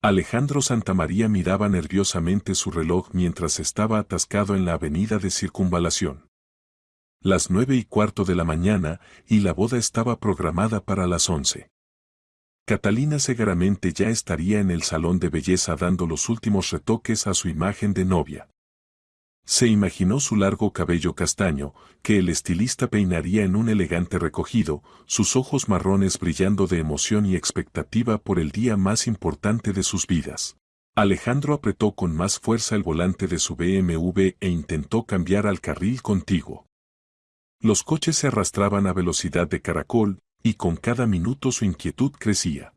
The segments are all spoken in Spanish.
Alejandro Santamaría miraba nerviosamente su reloj mientras estaba atascado en la avenida de Circunvalación. Las 9:15 de la mañana, y la boda estaba programada para las 11. Catalina Segaramente ya estaría en el salón de belleza dando los últimos retoques a su imagen de novia. Se imaginó su largo cabello castaño, que el estilista peinaría en un elegante recogido, sus ojos marrones brillando de emoción y expectativa por el día más importante de sus vidas. Alejandro apretó con más fuerza el volante de su BMW e intentó cambiar al carril contiguo. Los coches se arrastraban a velocidad de caracol, y con cada minuto su inquietud crecía.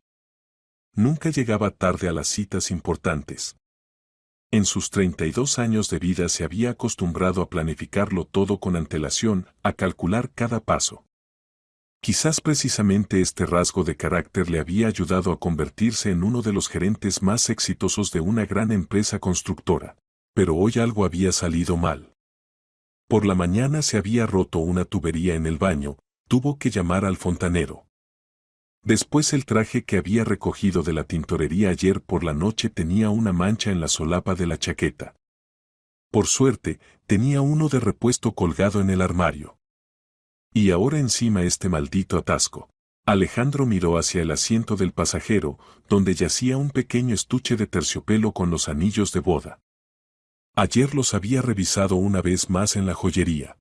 Nunca llegaba tarde a las citas importantes. En sus 32 años de vida se había acostumbrado a planificarlo todo con antelación, a calcular cada paso. Quizás precisamente este rasgo de carácter le había ayudado a convertirse en uno de los gerentes más exitosos de una gran empresa constructora. Pero hoy algo había salido mal. Por la mañana se había roto una tubería en el baño, tuvo que llamar al fontanero. Después el traje que había recogido de la tintorería ayer por la noche tenía una mancha en la solapa de la chaqueta. Por suerte, tenía uno de repuesto colgado en el armario. Y ahora encima este maldito atasco. Alejandro miró hacia el asiento del pasajero, donde yacía un pequeño estuche de terciopelo con los anillos de boda. Ayer los había revisado una vez más en la joyería.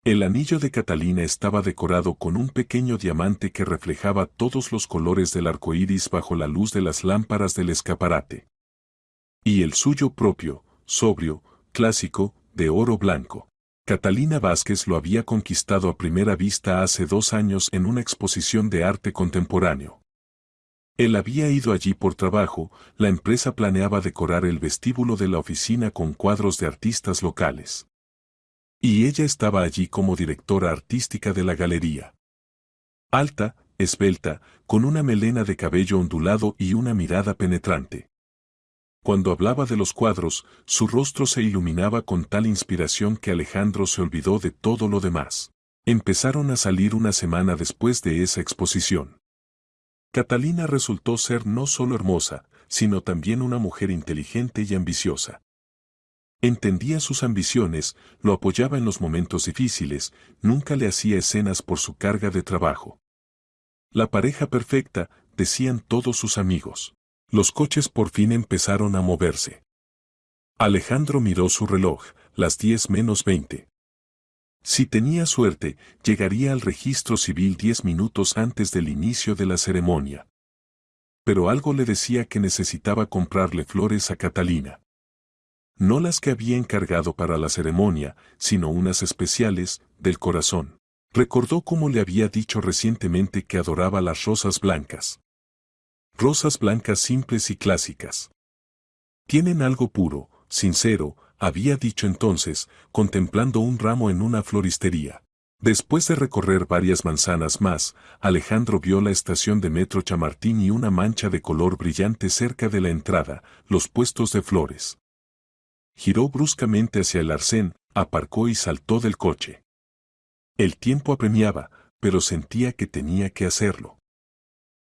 El anillo de Catalina estaba decorado con un pequeño diamante que reflejaba todos los colores del arco iris bajo la luz de las lámparas del escaparate. Y el suyo propio, sobrio, clásico, de oro blanco. Catalina Vázquez lo había conquistado a primera vista hace 2 años en una exposición de arte contemporáneo. Él había ido allí por trabajo, la empresa planeaba decorar el vestíbulo de la oficina con cuadros de artistas locales. Y ella estaba allí como directora artística de la galería. Alta, esbelta, con una melena de cabello ondulado y una mirada penetrante. Cuando hablaba de los cuadros, su rostro se iluminaba con tal inspiración que Alejandro se olvidó de todo lo demás. Empezaron a salir una semana después de esa exposición. Catalina resultó ser no solo hermosa, sino también una mujer inteligente y ambiciosa. Entendía sus ambiciones, lo apoyaba en los momentos difíciles, nunca le hacía escenas por su carga de trabajo. La pareja perfecta, decían todos sus amigos. Los coches por fin empezaron a moverse. Alejandro miró su reloj, las 10:20. Si tenía suerte, llegaría al registro civil 10 minutos antes del inicio de la ceremonia. Pero algo le decía que necesitaba comprarle flores a Catalina. No las que había encargado para la ceremonia, sino unas especiales, del corazón. Recordó cómo le había dicho recientemente que adoraba las rosas blancas. Rosas blancas simples y clásicas. Tienen algo puro, sincero, había dicho entonces, contemplando un ramo en una floristería. Después de recorrer varias manzanas más, Alejandro vio la estación de metro Chamartín y una mancha de color brillante cerca de la entrada, los puestos de flores. Giró bruscamente hacia el arcén, aparcó y saltó del coche. El tiempo apremiaba, pero sentía que tenía que hacerlo.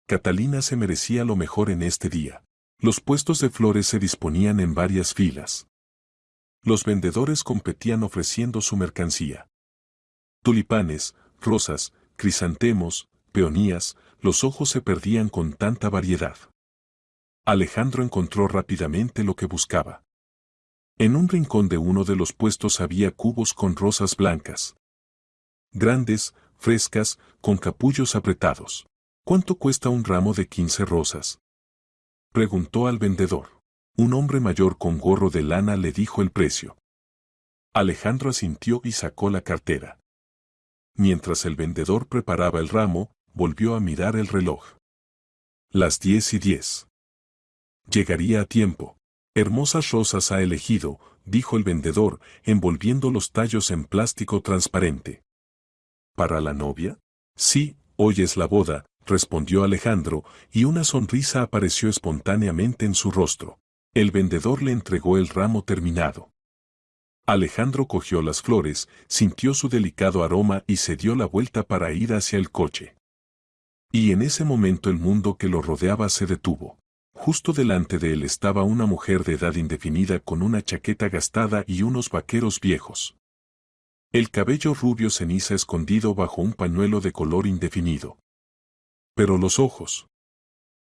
Catalina se merecía lo mejor en este día. Los puestos de flores se disponían en varias filas. Los vendedores competían ofreciendo su mercancía. Tulipanes, rosas, crisantemos, peonías, los ojos se perdían con tanta variedad. Alejandro encontró rápidamente lo que buscaba. En un rincón de uno de los puestos había cubos con rosas blancas. Grandes, frescas, con capullos apretados. ¿Cuánto cuesta un ramo de 15 rosas? Preguntó al vendedor. Un hombre mayor con gorro de lana le dijo el precio. Alejandro asintió y sacó la cartera. Mientras el vendedor preparaba el ramo, volvió a mirar el reloj. Las 10:10. Llegaría a tiempo. Hermosas rosas ha elegido, dijo el vendedor, envolviendo los tallos en plástico transparente. ¿Para la novia? Sí, hoy es la boda, respondió Alejandro, y una sonrisa apareció espontáneamente en su rostro. El vendedor le entregó el ramo terminado. Alejandro cogió las flores, sintió su delicado aroma y se dio la vuelta para ir hacia el coche. Y en ese momento el mundo que lo rodeaba se detuvo. Justo delante de él estaba una mujer de edad indefinida con una chaqueta gastada y unos vaqueros viejos. El cabello rubio ceniza escondido bajo un pañuelo de color indefinido. Pero los ojos.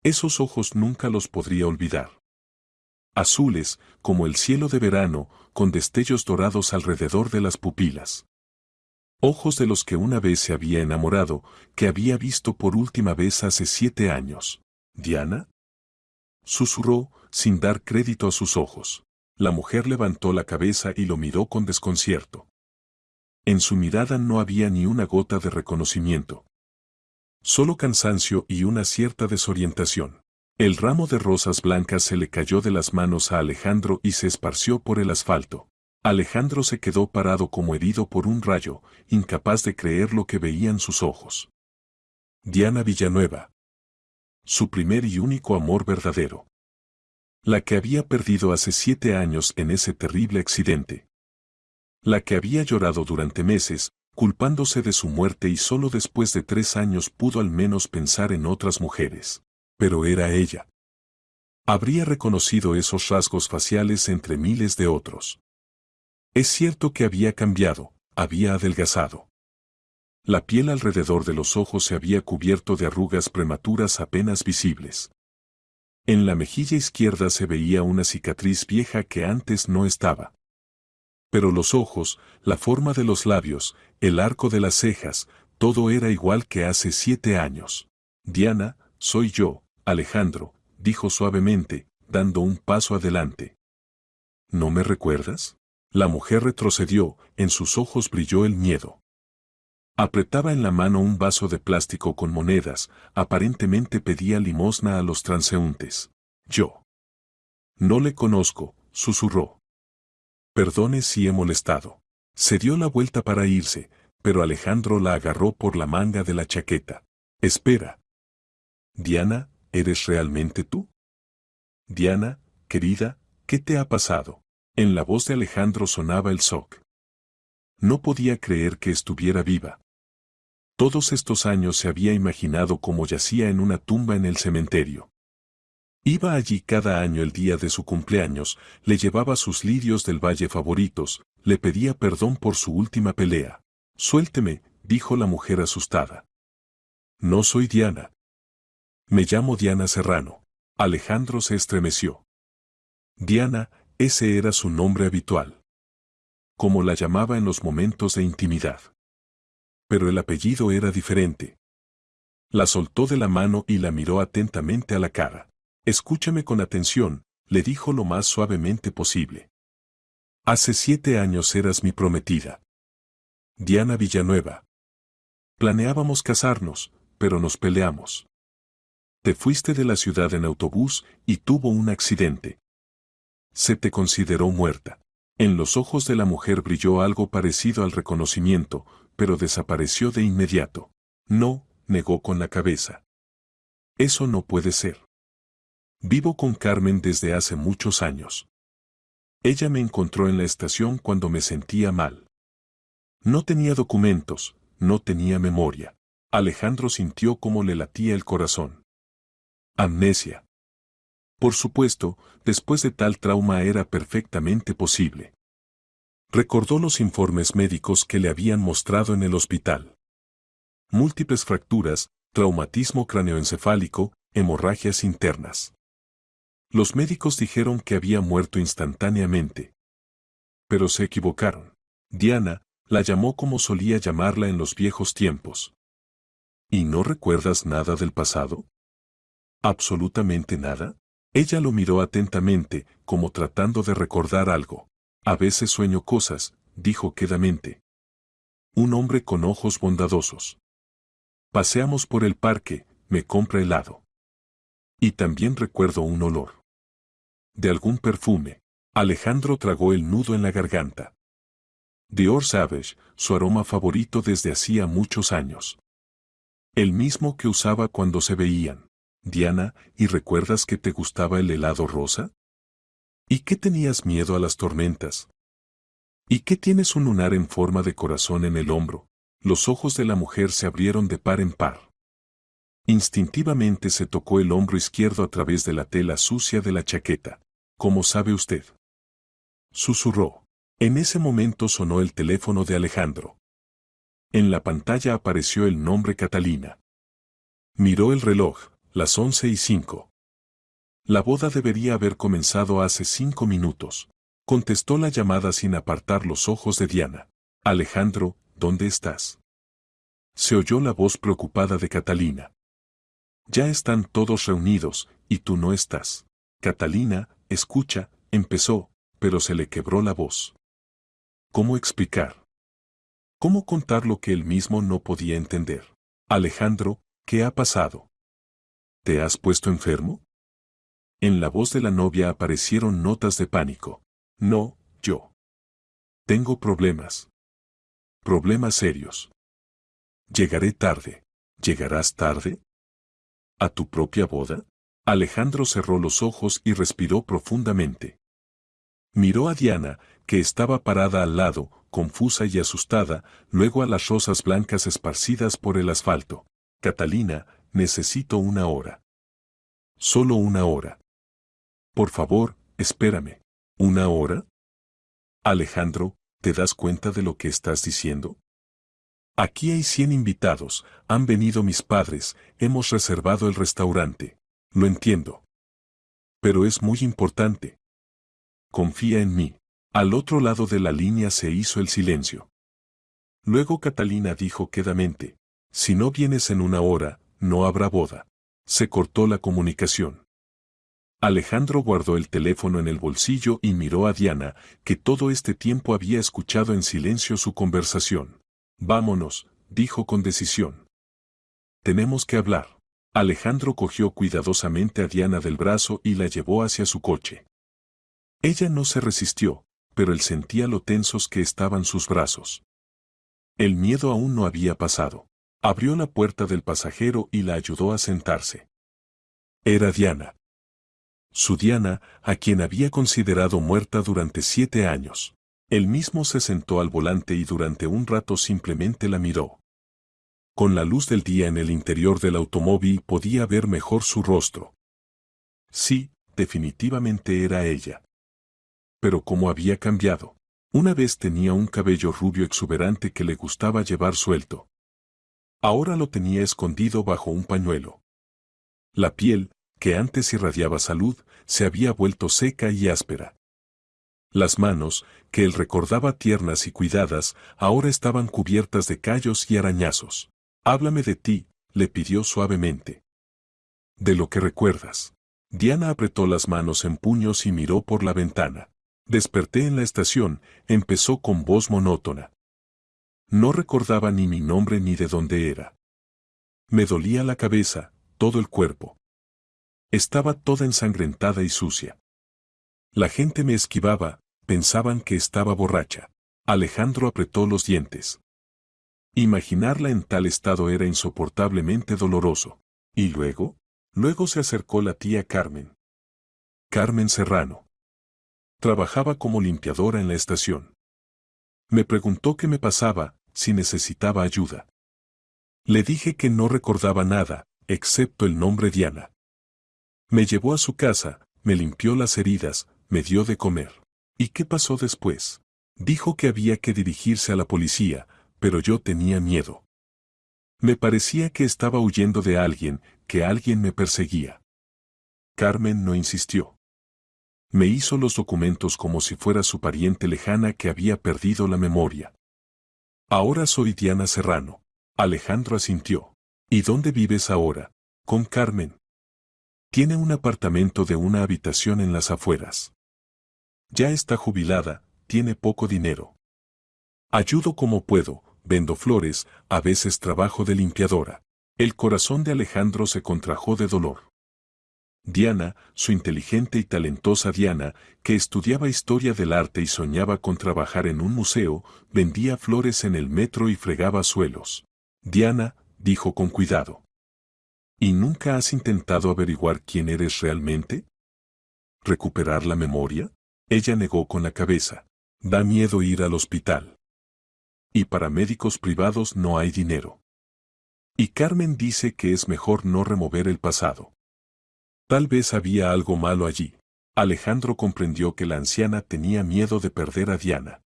Esos ojos nunca los podría olvidar. Azules, como el cielo de verano, con destellos dorados alrededor de las pupilas. Ojos de los que una vez se había enamorado, que había visto por última vez hace 7 años. ¿Diana? Susurró, sin dar crédito a sus ojos. La mujer levantó la cabeza y lo miró con desconcierto. En su mirada no había ni una gota de reconocimiento. Solo cansancio y una cierta desorientación. El ramo de rosas blancas se le cayó de las manos a Alejandro y se esparció por el asfalto. Alejandro se quedó parado como herido por un rayo, incapaz de creer lo que veían sus ojos. Diana Villanueva. Su primer y único amor verdadero. La que había perdido hace 7 años en ese terrible accidente. La que había llorado durante meses, culpándose de su muerte y solo después de 3 años pudo al menos pensar en otras mujeres. Pero era ella. Habría reconocido esos rasgos faciales entre miles de otros. Es cierto que había cambiado, había adelgazado. La piel alrededor de los ojos se había cubierto de arrugas prematuras apenas visibles. En la mejilla izquierda se veía una cicatriz vieja que antes no estaba. Pero los ojos, la forma de los labios, el arco de las cejas, todo era igual que hace 7 años. Diana, soy yo, Alejandro, dijo suavemente, dando un paso adelante. ¿No me recuerdas? La mujer retrocedió, en sus ojos brilló el miedo. Apretaba en la mano un vaso de plástico con monedas, aparentemente pedía limosna a los transeúntes. Yo. No le conozco, susurró. Perdone si he molestado. Se dio la vuelta para irse, pero Alejandro la agarró por la manga de la chaqueta. Espera. Diana, ¿eres realmente tú? Diana, querida, ¿qué te ha pasado? En la voz de Alejandro sonaba el shock. No podía creer que estuviera viva. Todos estos años se había imaginado cómo yacía en una tumba en el cementerio. Iba allí cada año el día de su cumpleaños, le llevaba sus lirios del valle favoritos, le pedía perdón por su última pelea. Suélteme, dijo la mujer asustada. No soy Diana. Me llamo Diana Serrano. Alejandro se estremeció. Diana, ese era su nombre habitual. Como la llamaba en los momentos de intimidad. Pero el apellido era diferente. La soltó de la mano y la miró atentamente a la cara. Escúchame con atención, le dijo lo más suavemente posible. Hace 7 años eras mi prometida. Diana Villanueva. Planeábamos casarnos, pero nos peleamos. Te fuiste de la ciudad en autobús y tuvo un accidente. Se te consideró muerta. En los ojos de la mujer brilló algo parecido al reconocimiento, pero desapareció de inmediato. No, negó con la cabeza. Eso no puede ser. Vivo con Carmen desde hace muchos años. Ella me encontró en la estación cuando me sentía mal. No tenía documentos, no tenía memoria. Alejandro sintió cómo le latía el corazón. Amnesia. Por supuesto, después de tal trauma era perfectamente posible. Recordó los informes médicos que le habían mostrado en el hospital. Múltiples fracturas, traumatismo craneoencefálico, hemorragias internas. Los médicos dijeron que había muerto instantáneamente. Pero se equivocaron. Diana, la llamó como solía llamarla en los viejos tiempos. ¿Y no recuerdas nada del pasado? ¿Absolutamente nada? Ella lo miró atentamente, como tratando de recordar algo. A veces sueño cosas, dijo quedamente. Un hombre con ojos bondadosos. Paseamos por el parque, me compra helado. Y también recuerdo un olor. De algún perfume. Alejandro tragó el nudo en la garganta. Dior Sauvage, su aroma favorito desde hacía muchos años. El mismo que usaba cuando se veían. Diana, ¿y recuerdas que te gustaba el helado rosa? ¿Y que tenías miedo a las tormentas? ¿Y que tienes un lunar en forma de corazón en el hombro? Los ojos de la mujer se abrieron de par en par. Instintivamente se tocó el hombro izquierdo a través de la tela sucia de la chaqueta. ¿Cómo sabe usted? Susurró. En ese momento sonó el teléfono de Alejandro. En la pantalla apareció el nombre Catalina. Miró el reloj, las 11:05. La boda debería haber comenzado hace 5 minutos. Contestó la llamada sin apartar los ojos de Diana. Alejandro, ¿dónde estás? Se oyó la voz preocupada de Catalina. Ya están todos reunidos, y tú no estás. Catalina, escucha, empezó, pero se le quebró la voz. ¿Cómo explicar? ¿Cómo contar lo que él mismo no podía entender? Alejandro, ¿qué ha pasado? ¿Te has puesto enfermo? En la voz de la novia aparecieron notas de pánico. No, yo. Tengo problemas. Problemas serios. Llegaré tarde. ¿Llegarás tarde? ¿A tu propia boda? Alejandro cerró los ojos y respiró profundamente. Miró a Diana, que estaba parada al lado, confusa y asustada, luego a las rosas blancas esparcidas por el asfalto. Catalina, necesito 1 hora. Solo 1 hora. Por favor, espérame. ¿1 hora? Alejandro, ¿te das cuenta de lo que estás diciendo? Aquí hay 100 invitados, han venido mis padres, hemos reservado el restaurante. Lo entiendo. Pero es muy importante. Confía en mí. Al otro lado de la línea se hizo el silencio. Luego Catalina dijo quedamente, si no vienes en 1 hora, no habrá boda. Se cortó la comunicación. Alejandro guardó el teléfono en el bolsillo y miró a Diana, que todo este tiempo había escuchado en silencio su conversación. Vámonos, dijo con decisión. Tenemos que hablar. Alejandro cogió cuidadosamente a Diana del brazo y la llevó hacia su coche. Ella no se resistió, pero él sentía lo tensos que estaban sus brazos. El miedo aún no había pasado. Abrió la puerta del pasajero y la ayudó a sentarse. Era Diana. Su Diana, a quien había considerado muerta durante 7 años. Él mismo se sentó al volante y durante un rato simplemente la miró. Con la luz del día en el interior del automóvil podía ver mejor su rostro. Sí, definitivamente era ella. Pero cómo había cambiado. Una vez tenía un cabello rubio exuberante que le gustaba llevar suelto. Ahora lo tenía escondido bajo un pañuelo. La piel, que antes irradiaba salud, se había vuelto seca y áspera. Las manos, que él recordaba tiernas y cuidadas, ahora estaban cubiertas de callos y arañazos. Háblame de ti, le pidió suavemente. De lo que recuerdas. Diana apretó las manos en puños y miró por la ventana. Desperté en la estación, empezó con voz monótona. No recordaba ni mi nombre ni de dónde era. Me dolía la cabeza, todo el cuerpo. Estaba toda ensangrentada y sucia. La gente me esquivaba, pensaban que estaba borracha. Alejandro apretó los dientes. Imaginarla en tal estado era insoportablemente doloroso. ¿Y luego? Luego se acercó la tía Carmen. Carmen Serrano. Trabajaba como limpiadora en la estación. Me preguntó qué me pasaba, si necesitaba ayuda. Le dije que no recordaba nada, excepto el nombre Diana. Me llevó a su casa, me limpió las heridas, me dio de comer. ¿Y qué pasó después? Dijo que había que dirigirse a la policía, pero yo tenía miedo. Me parecía que estaba huyendo de alguien, que alguien me perseguía. Carmen no insistió. Me hizo los documentos como si fuera su pariente lejana que había perdido la memoria. Ahora soy Diana Serrano. Alejandro asintió. ¿Y dónde vives ahora? Con Carmen. Tiene un apartamento de una habitación en las afueras. Ya está jubilada, tiene poco dinero. Ayudo como puedo, vendo flores, a veces trabajo de limpiadora. El corazón de Alejandro se contrajo de dolor. Diana, su inteligente y talentosa Diana, que estudiaba historia del arte y soñaba con trabajar en un museo, vendía flores en el metro y fregaba suelos. Diana, dijo con cuidado. ¿Y nunca has intentado averiguar quién eres realmente? ¿Recuperar la memoria? Ella negó con la cabeza. Da miedo ir al hospital. Y para médicos privados no hay dinero. Y Carmen dice que es mejor no remover el pasado. Tal vez había algo malo allí. Alejandro comprendió que la anciana tenía miedo de perder a Diana.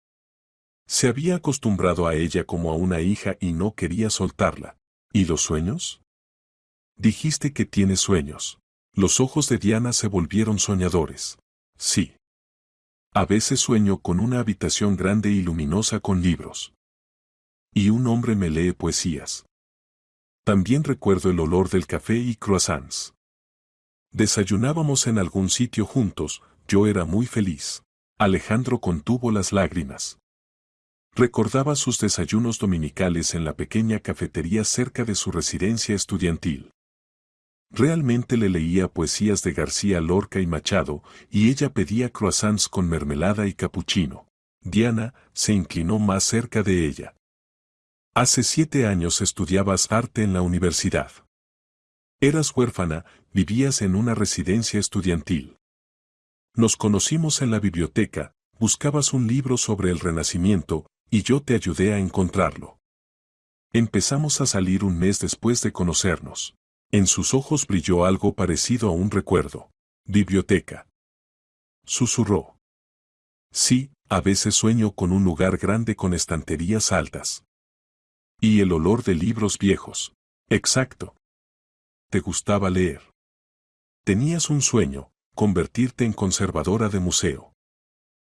Se había acostumbrado a ella como a una hija y no quería soltarla. ¿Y los sueños? Dijiste que tienes sueños. Los ojos de Diana se volvieron soñadores. Sí. A veces sueño con una habitación grande y luminosa con libros. Y un hombre me lee poesías. También recuerdo el olor del café y croissants. Desayunábamos en algún sitio juntos, yo era muy feliz. Alejandro contuvo las lágrimas. Recordaba sus desayunos dominicales en la pequeña cafetería cerca de su residencia estudiantil. Realmente le leía poesías de García Lorca y Machado, y ella pedía croissants con mermelada y capuchino. Diana se inclinó más cerca de ella. Hace 7 años estudiabas arte en la universidad. Eras huérfana, vivías en una residencia estudiantil. Nos conocimos en la biblioteca, buscabas un libro sobre el Renacimiento, y yo te ayudé a encontrarlo. Empezamos a salir un mes después de conocernos. En sus ojos brilló algo parecido a un recuerdo. Biblioteca. Susurró. Sí, a veces sueño con un lugar grande con estanterías altas. Y el olor de libros viejos. Exacto. Te gustaba leer. Tenías un sueño, convertirte en conservadora de museo.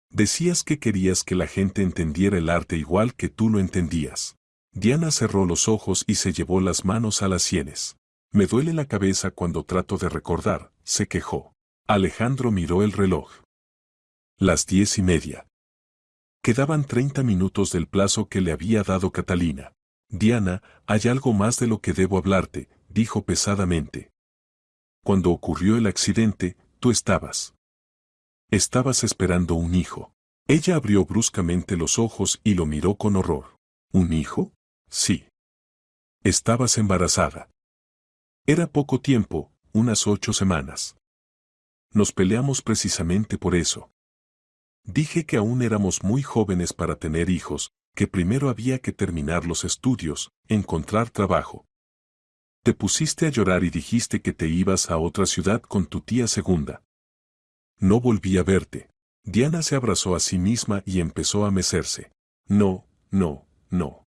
Decías que querías que la gente entendiera el arte igual que tú lo entendías. Diana cerró los ojos y se llevó las manos a las sienes. Me duele la cabeza cuando trato de recordar, se quejó. Alejandro miró el reloj. Las 10:30. Quedaban 30 minutos del plazo que le había dado Catalina. Diana, hay algo más de lo que debo hablarte, dijo pesadamente. Cuando ocurrió el accidente, tú estabas. Estabas esperando un hijo. Ella abrió bruscamente los ojos y lo miró con horror. ¿Un hijo? Sí. Estabas embarazada. Era poco tiempo, unas 8 semanas. Nos peleamos precisamente por eso. Dije que aún éramos muy jóvenes para tener hijos, que primero había que terminar los estudios, encontrar trabajo. Te pusiste a llorar y dijiste que te ibas a otra ciudad con tu tía segunda. No volví a verte. Diana se abrazó a sí misma y empezó a mecerse. No, no, no.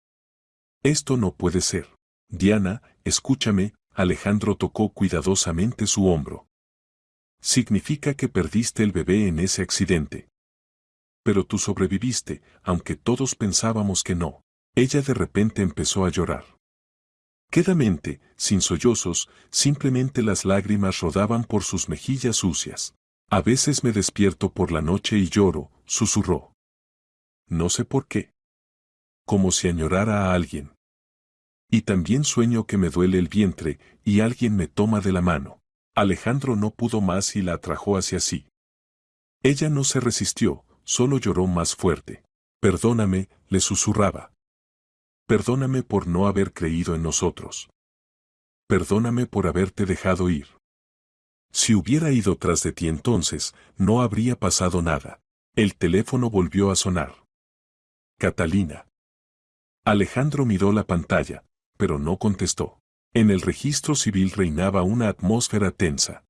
Esto no puede ser. Diana, escúchame, Alejandro tocó cuidadosamente su hombro. Significa que perdiste el bebé en ese accidente. Pero tú sobreviviste, aunque todos pensábamos que no. Ella de repente empezó a llorar. Quedamente, sin sollozos, simplemente las lágrimas rodaban por sus mejillas sucias. A veces me despierto por la noche y lloro, susurró. No sé por qué. Como si añorara a alguien. Y también sueño que me duele el vientre y alguien me toma de la mano. Alejandro no pudo más y la atrajo hacia sí. Ella no se resistió, solo lloró más fuerte. Perdóname, le susurraba. Perdóname por no haber creído en nosotros. Perdóname por haberte dejado ir. Si hubiera ido tras de ti entonces, no habría pasado nada. El teléfono volvió a sonar. Catalina. Alejandro miró la pantalla, pero no contestó. En el registro civil reinaba una atmósfera tensa.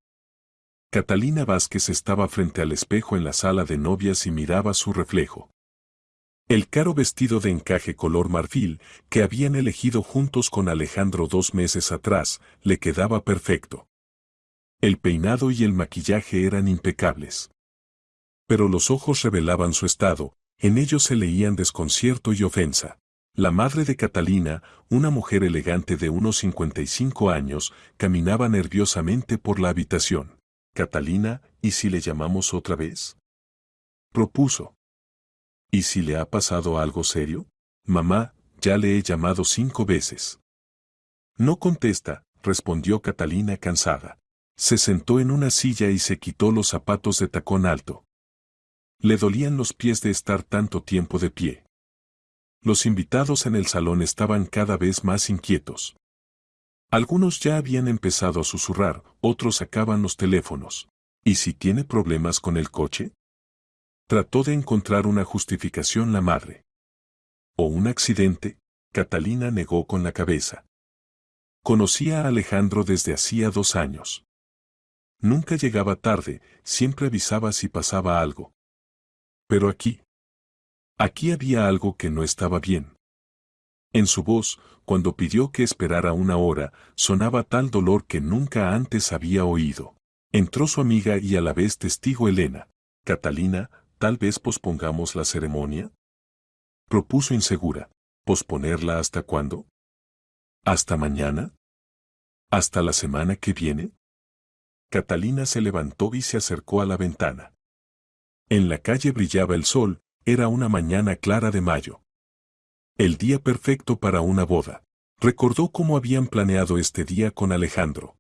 Catalina Vázquez estaba frente al espejo en la sala de novias y miraba su reflejo. El caro vestido de encaje color marfil, que habían elegido juntos con Alejandro 2 meses atrás, le quedaba perfecto. El peinado y el maquillaje eran impecables. Pero los ojos revelaban su estado, en ellos se leían desconcierto y ofensa. La madre de Catalina, una mujer elegante de unos 55 años, caminaba nerviosamente por la habitación. Catalina, ¿y si le llamamos otra vez? Propuso. ¿Y si le ha pasado algo serio? Mamá, ya le he llamado 5 veces. No contesta, respondió Catalina cansada. Se sentó en una silla y se quitó los zapatos de tacón alto. Le dolían los pies de estar tanto tiempo de pie. Los invitados en el salón estaban cada vez más inquietos. Algunos ya habían empezado a susurrar, otros sacaban los teléfonos. ¿Y si tiene problemas con el coche? Trató de encontrar una justificación la madre. ¿O un accidente? Catalina negó con la cabeza. Conocía a Alejandro desde hacía 2 años. Nunca llegaba tarde, siempre avisaba si pasaba algo. Pero aquí había algo que no estaba bien. En su voz, cuando pidió que esperara una hora, sonaba tal dolor que nunca antes había oído. Entró su amiga y a la vez testigo Elena. Catalina, ¿tal vez pospongamos la ceremonia? Propuso insegura. ¿Posponerla hasta cuándo? ¿Hasta mañana? ¿Hasta la semana que viene? Catalina se levantó y se acercó a la ventana. En la calle brillaba el sol, era una mañana clara de mayo. El día perfecto para una boda. Recordó cómo habían planeado este día con Alejandro.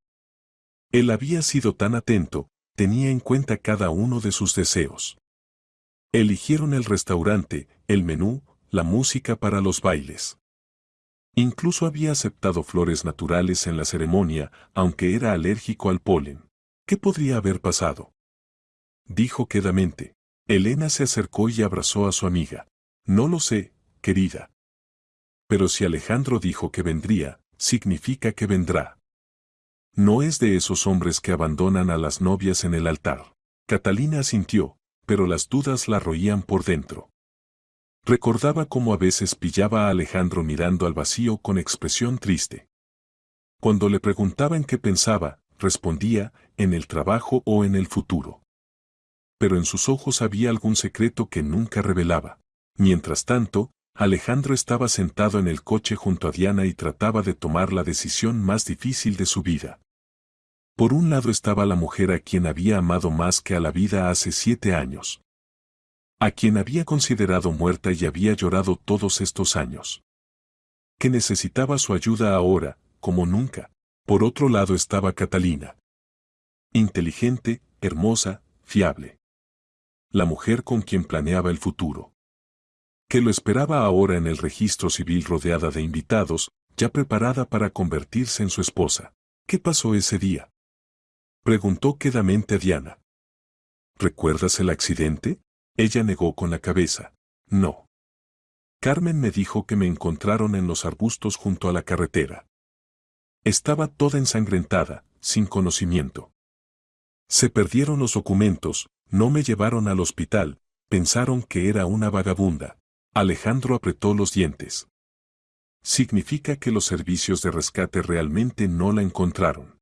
Él había sido tan atento, tenía en cuenta cada uno de sus deseos. Eligieron el restaurante, el menú, la música para los bailes. Incluso había aceptado flores naturales en la ceremonia, aunque era alérgico al polen. ¿Qué podría haber pasado? Dijo quedamente. Elena se acercó y abrazó a su amiga. No lo sé, querida. Pero si Alejandro dijo que vendría, significa que vendrá. No es de esos hombres que abandonan a las novias en el altar. Catalina asintió, pero las dudas la roían por dentro. Recordaba cómo a veces pillaba a Alejandro mirando al vacío con expresión triste. Cuando le preguntaba en qué pensaba, respondía, en el trabajo o en el futuro. Pero en sus ojos había algún secreto que nunca revelaba. Mientras tanto, Alejandro estaba sentado en el coche junto a Diana y trataba de tomar la decisión más difícil de su vida. Por un lado estaba la mujer a quien había amado más que a la vida hace 7 años. A quien había considerado muerta y había llorado todos estos años. Que necesitaba su ayuda ahora, como nunca. Por otro lado estaba Catalina. Inteligente, hermosa, fiable. La mujer con quien planeaba el futuro. Que lo esperaba ahora en el registro civil rodeada de invitados, ya preparada para convertirse en su esposa. ¿Qué pasó ese día? Preguntó quedamente a Diana. ¿Recuerdas el accidente? Ella negó con la cabeza. No. Carmen me dijo que me encontraron en los arbustos junto a la carretera. Estaba toda ensangrentada, sin conocimiento. Se perdieron los documentos, no me llevaron al hospital, pensaron que era una vagabunda. Alejandro apretó los dientes. Significa que los servicios de rescate realmente no la encontraron.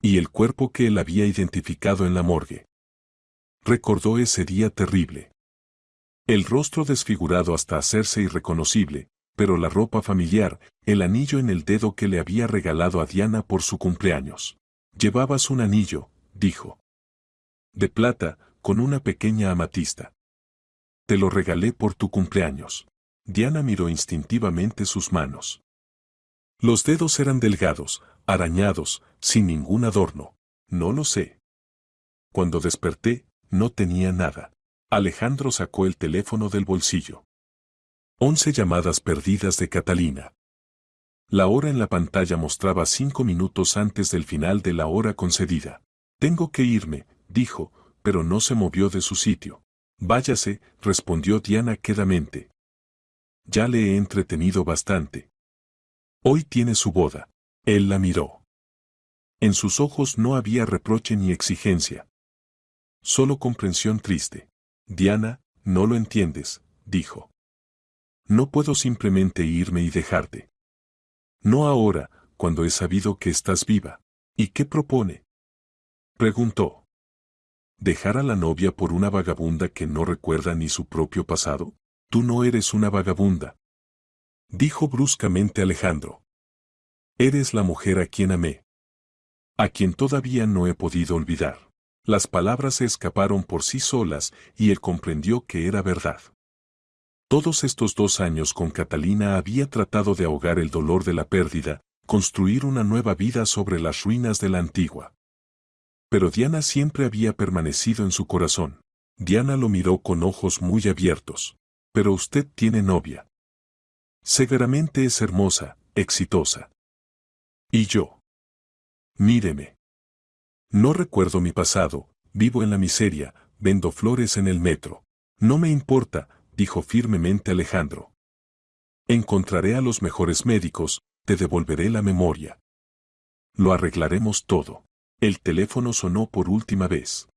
Y el cuerpo que él había identificado en la morgue. Recordó ese día terrible. El rostro desfigurado hasta hacerse irreconocible, pero la ropa familiar, el anillo en el dedo que le había regalado a Diana por su cumpleaños. Llevabas un anillo, dijo. De plata, con una pequeña amatista. Te lo regalé por tu cumpleaños. Diana miró instintivamente sus manos. Los dedos eran delgados, arañados, sin ningún adorno. No lo sé. Cuando desperté, no tenía nada. Alejandro sacó el teléfono del bolsillo. 11 llamadas perdidas de Catalina. La hora en la pantalla mostraba 5 minutos antes del final de la hora concedida. Tengo que irme, dijo, pero no se movió de su sitio. Váyase, respondió Diana quedamente. Ya le he entretenido bastante. Hoy tiene su boda. Él la miró. En sus ojos no había reproche ni exigencia. Solo comprensión triste. Diana, no lo entiendes, dijo. No puedo simplemente irme y dejarte. No ahora, cuando he sabido que estás viva. ¿Y qué propone? Preguntó. ¿Dejar a la novia por una vagabunda que no recuerda ni su propio pasado? Tú no eres una vagabunda. Dijo bruscamente Alejandro. Eres la mujer a quien amé. A quien todavía no he podido olvidar. Las palabras se escaparon por sí solas y él comprendió que era verdad. Todos estos 2 años con Catalina había tratado de ahogar el dolor de la pérdida, construir una nueva vida sobre las ruinas de la antigua. Pero Diana siempre había permanecido en su corazón. Diana lo miró con ojos muy abiertos. Pero usted tiene novia. Seguramente es hermosa, exitosa. ¿Y yo? Míreme. No recuerdo mi pasado, vivo en la miseria, vendo flores en el metro. No me importa, dijo firmemente Alejandro. Encontraré a los mejores médicos, te devolveré la memoria. Lo arreglaremos todo. El teléfono sonó por última vez.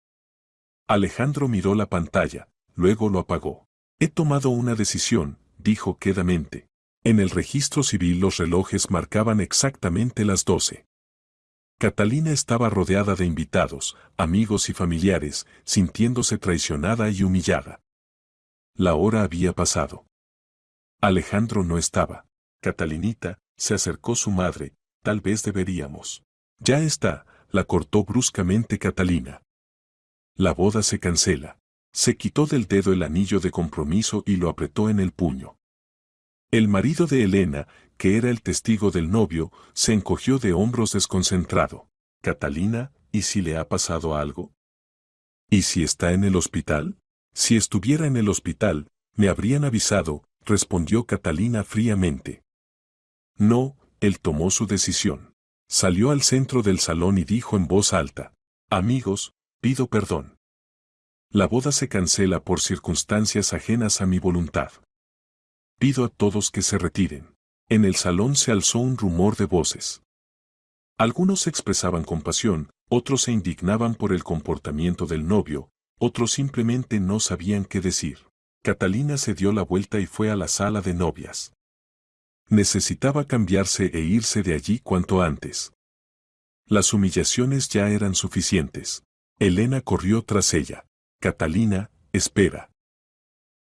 Alejandro miró la pantalla, luego lo apagó. He tomado una decisión, dijo quedamente. En el registro civil los relojes marcaban exactamente las 12. Catalina estaba rodeada de invitados, amigos y familiares, sintiéndose traicionada y humillada. La hora había pasado. Alejandro no estaba. Catalinita, se acercó su madre, tal vez deberíamos. Ya está, la cortó bruscamente Catalina. La boda se cancela. Se quitó del dedo el anillo de compromiso y lo apretó en el puño. El marido de Elena, que era el testigo del novio, se encogió de hombros desconcentrado. Catalina, ¿y si le ha pasado algo? ¿Y si está en el hospital? Si estuviera en el hospital, me habrían avisado, respondió Catalina fríamente. No, él tomó su decisión. Salió al centro del salón y dijo en voz alta: amigos, pido perdón. La boda se cancela por circunstancias ajenas a mi voluntad. Pido a todos que se retiren. En el salón se alzó un rumor de voces. Algunos expresaban compasión, otros se indignaban por el comportamiento del novio, otros simplemente no sabían qué decir. Catalina se dio la vuelta y fue a la sala de novias. Necesitaba cambiarse e irse de allí cuanto antes. Las humillaciones ya eran suficientes. Elena corrió tras ella. Catalina, espera.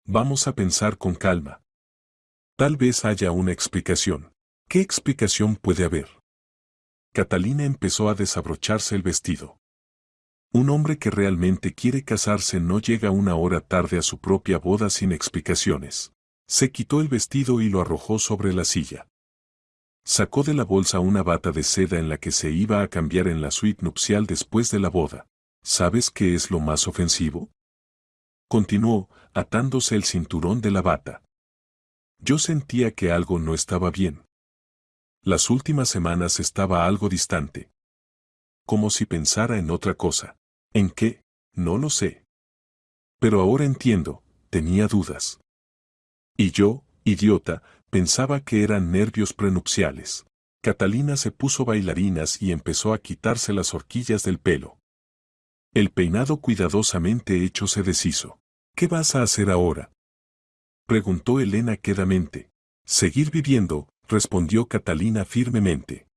Vamos a pensar con calma. Tal vez haya una explicación. ¿Qué explicación puede haber? Catalina empezó a desabrocharse el vestido. Un hombre que realmente quiere casarse no llega una hora tarde a su propia boda sin explicaciones. Se quitó el vestido y lo arrojó sobre la silla. Sacó de la bolsa una bata de seda en la que se iba a cambiar en la suite nupcial después de la boda. ¿Sabes qué es lo más ofensivo? Continuó, atándose el cinturón de la bata. Yo sentía que algo no estaba bien. Las últimas semanas estaba algo distante. Como si pensara en otra cosa. ¿En qué? No lo sé. Pero ahora entiendo, tenía dudas. Y yo, idiota, pensaba que eran nervios prenupciales. Catalina se puso bailarinas y empezó a quitarse las horquillas del pelo. El peinado cuidadosamente hecho se deshizo. ¿Qué vas a hacer ahora?, preguntó Elena quedamente. Seguir viviendo, respondió Catalina firmemente.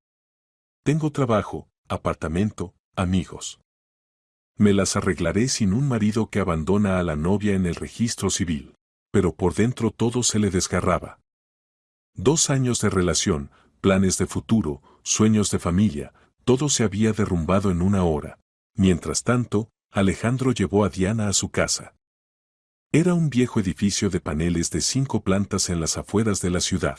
Tengo trabajo, apartamento, amigos. Me las arreglaré sin un marido que abandona a la novia en el registro civil. Pero por dentro todo se le desgarraba. 2 años de relación, planes de futuro, sueños de familia, todo se había derrumbado en una hora. Mientras tanto, Alejandro llevó a Diana a su casa. Era un viejo edificio de paneles de 5 plantas en las afueras de la ciudad.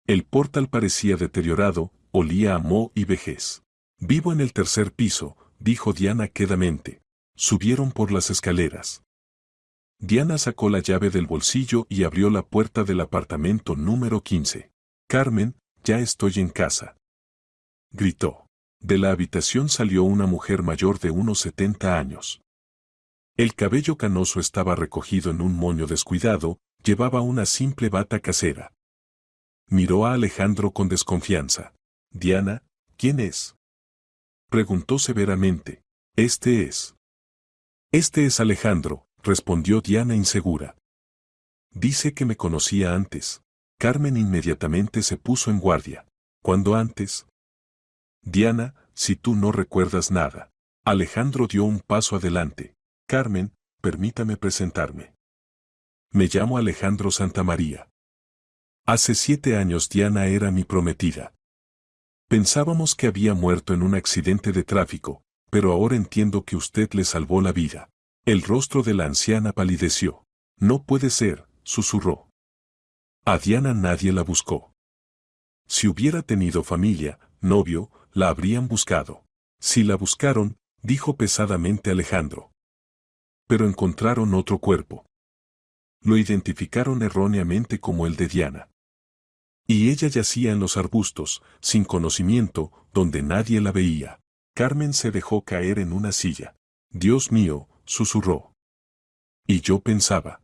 El portal parecía deteriorado, olía a moho y vejez. Vivo en el 3er piso, dijo Diana quedamente. Subieron por las escaleras. Diana sacó la llave del bolsillo y abrió la puerta del apartamento número 15. Carmen, ya estoy en casa, gritó. De la habitación salió una mujer mayor de unos 70 años. El cabello canoso estaba recogido en un moño descuidado, llevaba una simple bata casera. Miró a Alejandro con desconfianza. Diana, ¿quién es?, preguntó severamente. Este es Alejandro, respondió Diana insegura. Dice que me conocía antes. Carmen inmediatamente se puso en guardia. ¿Cuándo antes? Diana, si tú no recuerdas nada. Alejandro dio un paso adelante. Carmen, permítame presentarme. Me llamo Alejandro Santamaría. Hace 7 años Diana era mi prometida. Pensábamos que había muerto en un accidente de tráfico, pero ahora entiendo que usted le salvó la vida. El rostro de la anciana palideció. No puede ser, susurró. A Diana nadie la buscó. Si hubiera tenido familia, novio, la habrían buscado. Si la buscaron, dijo pesadamente Alejandro. Pero encontraron otro cuerpo. Lo identificaron erróneamente como el de Diana. Y ella yacía en los arbustos, sin conocimiento, donde nadie la veía. Carmen se dejó caer en una silla. Dios mío, susurró. Y yo pensaba.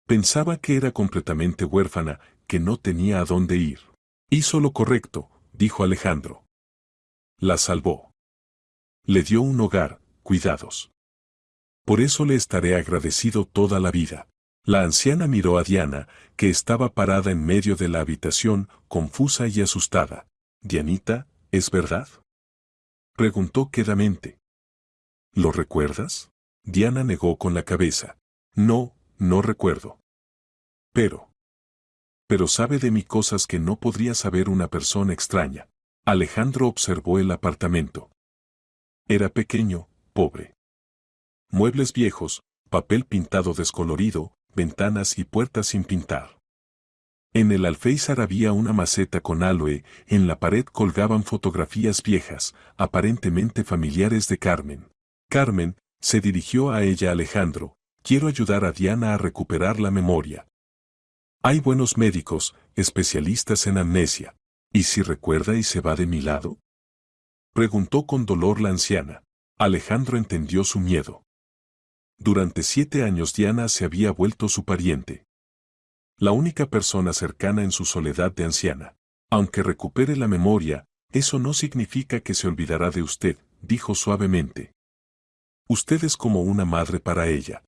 Pensaba que era completamente huérfana, que no tenía a dónde ir. Hizo lo correcto, dijo Alejandro. La salvó. Le dio un hogar, cuidados. Por eso le estaré agradecido toda la vida. La anciana miró a Diana, que estaba parada en medio de la habitación, confusa y asustada. «Dianita, ¿es verdad?», preguntó quedamente. «¿Lo recuerdas?». Diana negó con la cabeza. «No, no recuerdo. Pero sabe de mí cosas que no podría saber una persona extraña». Alejandro observó el apartamento. Era pequeño, pobre. Muebles viejos, papel pintado descolorido, ventanas y puertas sin pintar. En el alféizar había una maceta con aloe, en la pared colgaban fotografías viejas, aparentemente familiares de Carmen. «Carmen», se dirigió a ella Alejandro, «quiero ayudar a Diana a recuperar la memoria. Hay buenos médicos, especialistas en amnesia. ¿Y si recuerda y se va de mi lado?», preguntó con dolor la anciana. Alejandro entendió su miedo. Durante 7 años Diana se había vuelto su pariente. La única persona cercana en su soledad de anciana. «Aunque recupere la memoria, eso no significa que se olvidará de usted», dijo suavemente. «Usted es como una madre para ella.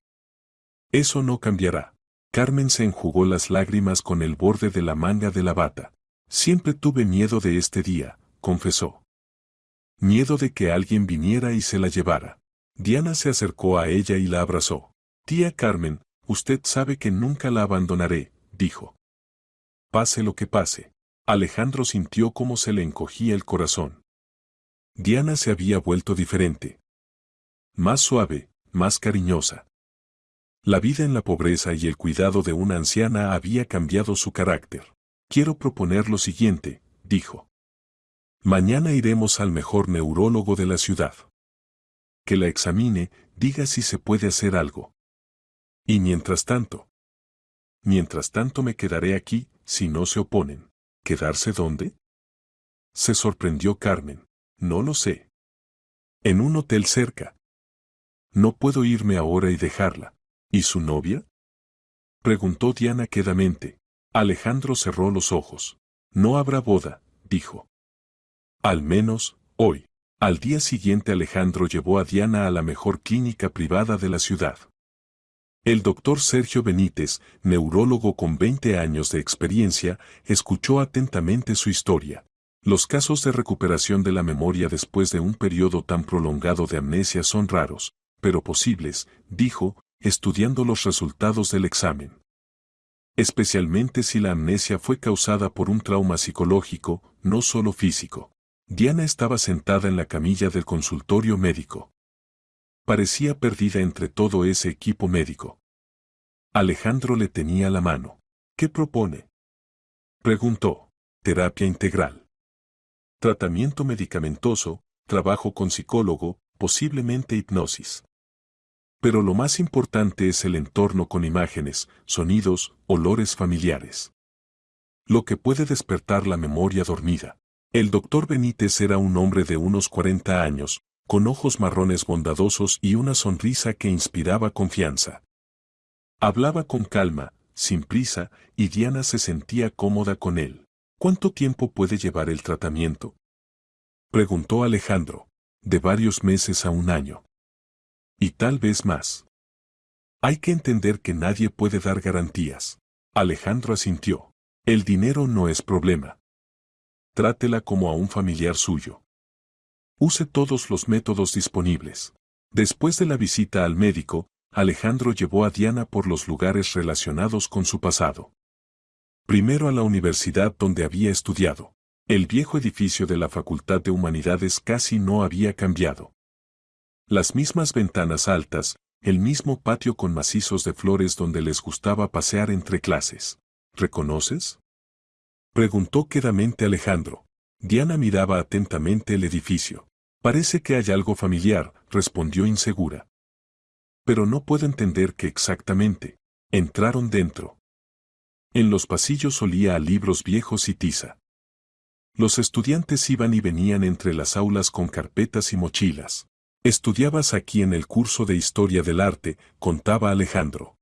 Eso no cambiará». Carmen se enjugó las lágrimas con el borde de la manga de la bata. «Siempre tuve miedo de este día», confesó. «Miedo de que alguien viniera y se la llevara». Diana se acercó a ella y la abrazó. «Tía Carmen, usted sabe que nunca la abandonaré», dijo. «Pase lo que pase». Alejandro sintió cómo se le encogía el corazón. Diana se había vuelto diferente. Más suave, más cariñosa. La vida en la pobreza y el cuidado de una anciana había cambiado su carácter. «Quiero proponer lo siguiente», dijo. «Mañana iremos al mejor neurólogo de la ciudad. Que la examine, diga si se puede hacer algo. Y mientras tanto me quedaré aquí, si no se oponen». «¿Quedarse dónde?», se sorprendió Carmen. «No lo sé. En un hotel cerca. No puedo irme ahora y dejarla». «¿Y su novia?», preguntó Diana quedamente. Alejandro cerró los ojos. «No habrá boda», dijo. «Al menos, hoy». Al día siguiente Alejandro llevó a Diana a la mejor clínica privada de la ciudad. El doctor Sergio Benítez, neurólogo con 20 años de experiencia, escuchó atentamente su historia. «Los casos de recuperación de la memoria después de un periodo tan prolongado de amnesia son raros, pero posibles», dijo, estudiando los resultados del examen. «Especialmente si la amnesia fue causada por un trauma psicológico, no solo físico». Diana estaba sentada en la camilla del consultorio médico. Parecía perdida entre todo ese equipo médico. Alejandro le tenía la mano. «¿Qué propone?», preguntó. «Terapia integral. Tratamiento medicamentoso, trabajo con psicólogo, posiblemente hipnosis. Pero lo más importante es el entorno con imágenes, sonidos, olores familiares. Lo que puede despertar la memoria dormida». El doctor Benítez era un hombre de unos 40 años, con ojos marrones bondadosos y una sonrisa que inspiraba confianza. Hablaba con calma, sin prisa, y Diana se sentía cómoda con él. «¿Cuánto tiempo puede llevar el tratamiento?», preguntó Alejandro. «De varios meses a un año. Y tal vez más. Hay que entender que nadie puede dar garantías». Alejandro asintió. «El dinero no es problema. Trátela como a un familiar suyo. Use todos los métodos disponibles». Después de la visita al médico, Alejandro llevó a Diana por los lugares relacionados con su pasado. Primero a la universidad donde había estudiado. El viejo edificio de la Facultad de Humanidades casi no había cambiado. Las mismas ventanas altas, el mismo patio con macizos de flores donde les gustaba pasear entre clases. «¿Reconoces?», preguntó quedamente Alejandro. Diana miraba atentamente el edificio. «Parece que hay algo familiar», respondió insegura. «Pero no puedo entender qué exactamente». Entraron dentro. En los pasillos olía a libros viejos y tiza. Los estudiantes iban y venían entre las aulas con carpetas y mochilas. «Estudiabas aquí en el curso de Historia del Arte», contaba Alejandro.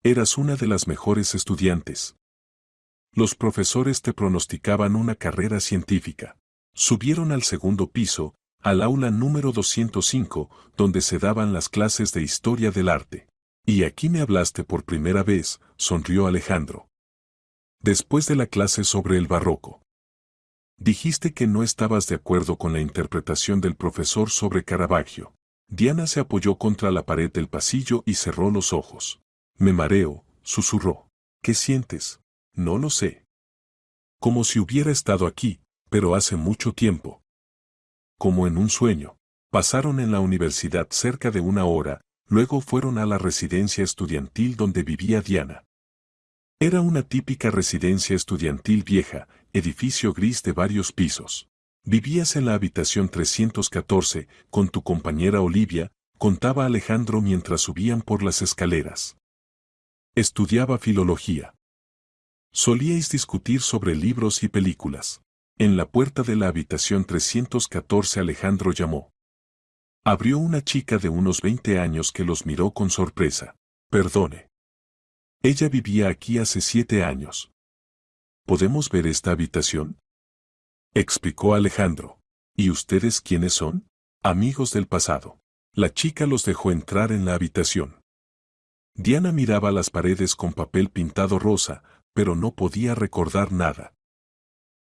«Eras una de las mejores estudiantes. Los profesores te pronosticaban una carrera científica». Subieron al segundo piso, al aula número 205, donde se daban las clases de historia del arte. Y aquí me hablaste por primera vez, sonrió Alejandro. Después de la clase sobre el barroco. Dijiste que no estabas de acuerdo con la interpretación del profesor sobre Caravaggio. Diana se apoyó contra la pared del pasillo y cerró los ojos. Me mareo, susurró. ¿Qué sientes? No lo sé. Como si hubiera estado aquí, pero hace mucho tiempo. Como en un sueño. Pasaron en la universidad cerca de 1 hora, luego fueron a la residencia estudiantil donde vivía Diana. Era una típica residencia estudiantil vieja, edificio gris de varios pisos. Vivías en la habitación 314, con tu compañera Olivia, contaba Alejandro mientras subían por las escaleras. Estudiaba filología. Solíais discutir sobre libros y películas. En la puerta de la habitación 314 Alejandro llamó. Abrió una chica de unos 20 años que los miró con sorpresa. Perdone. Ella vivía aquí hace 7 años. ¿Podemos ver esta habitación? Explicó Alejandro. ¿Y ustedes quiénes son? Amigos del pasado. La chica los dejó entrar en la habitación. Diana miraba las paredes con papel pintado rosa, pero no podía recordar nada.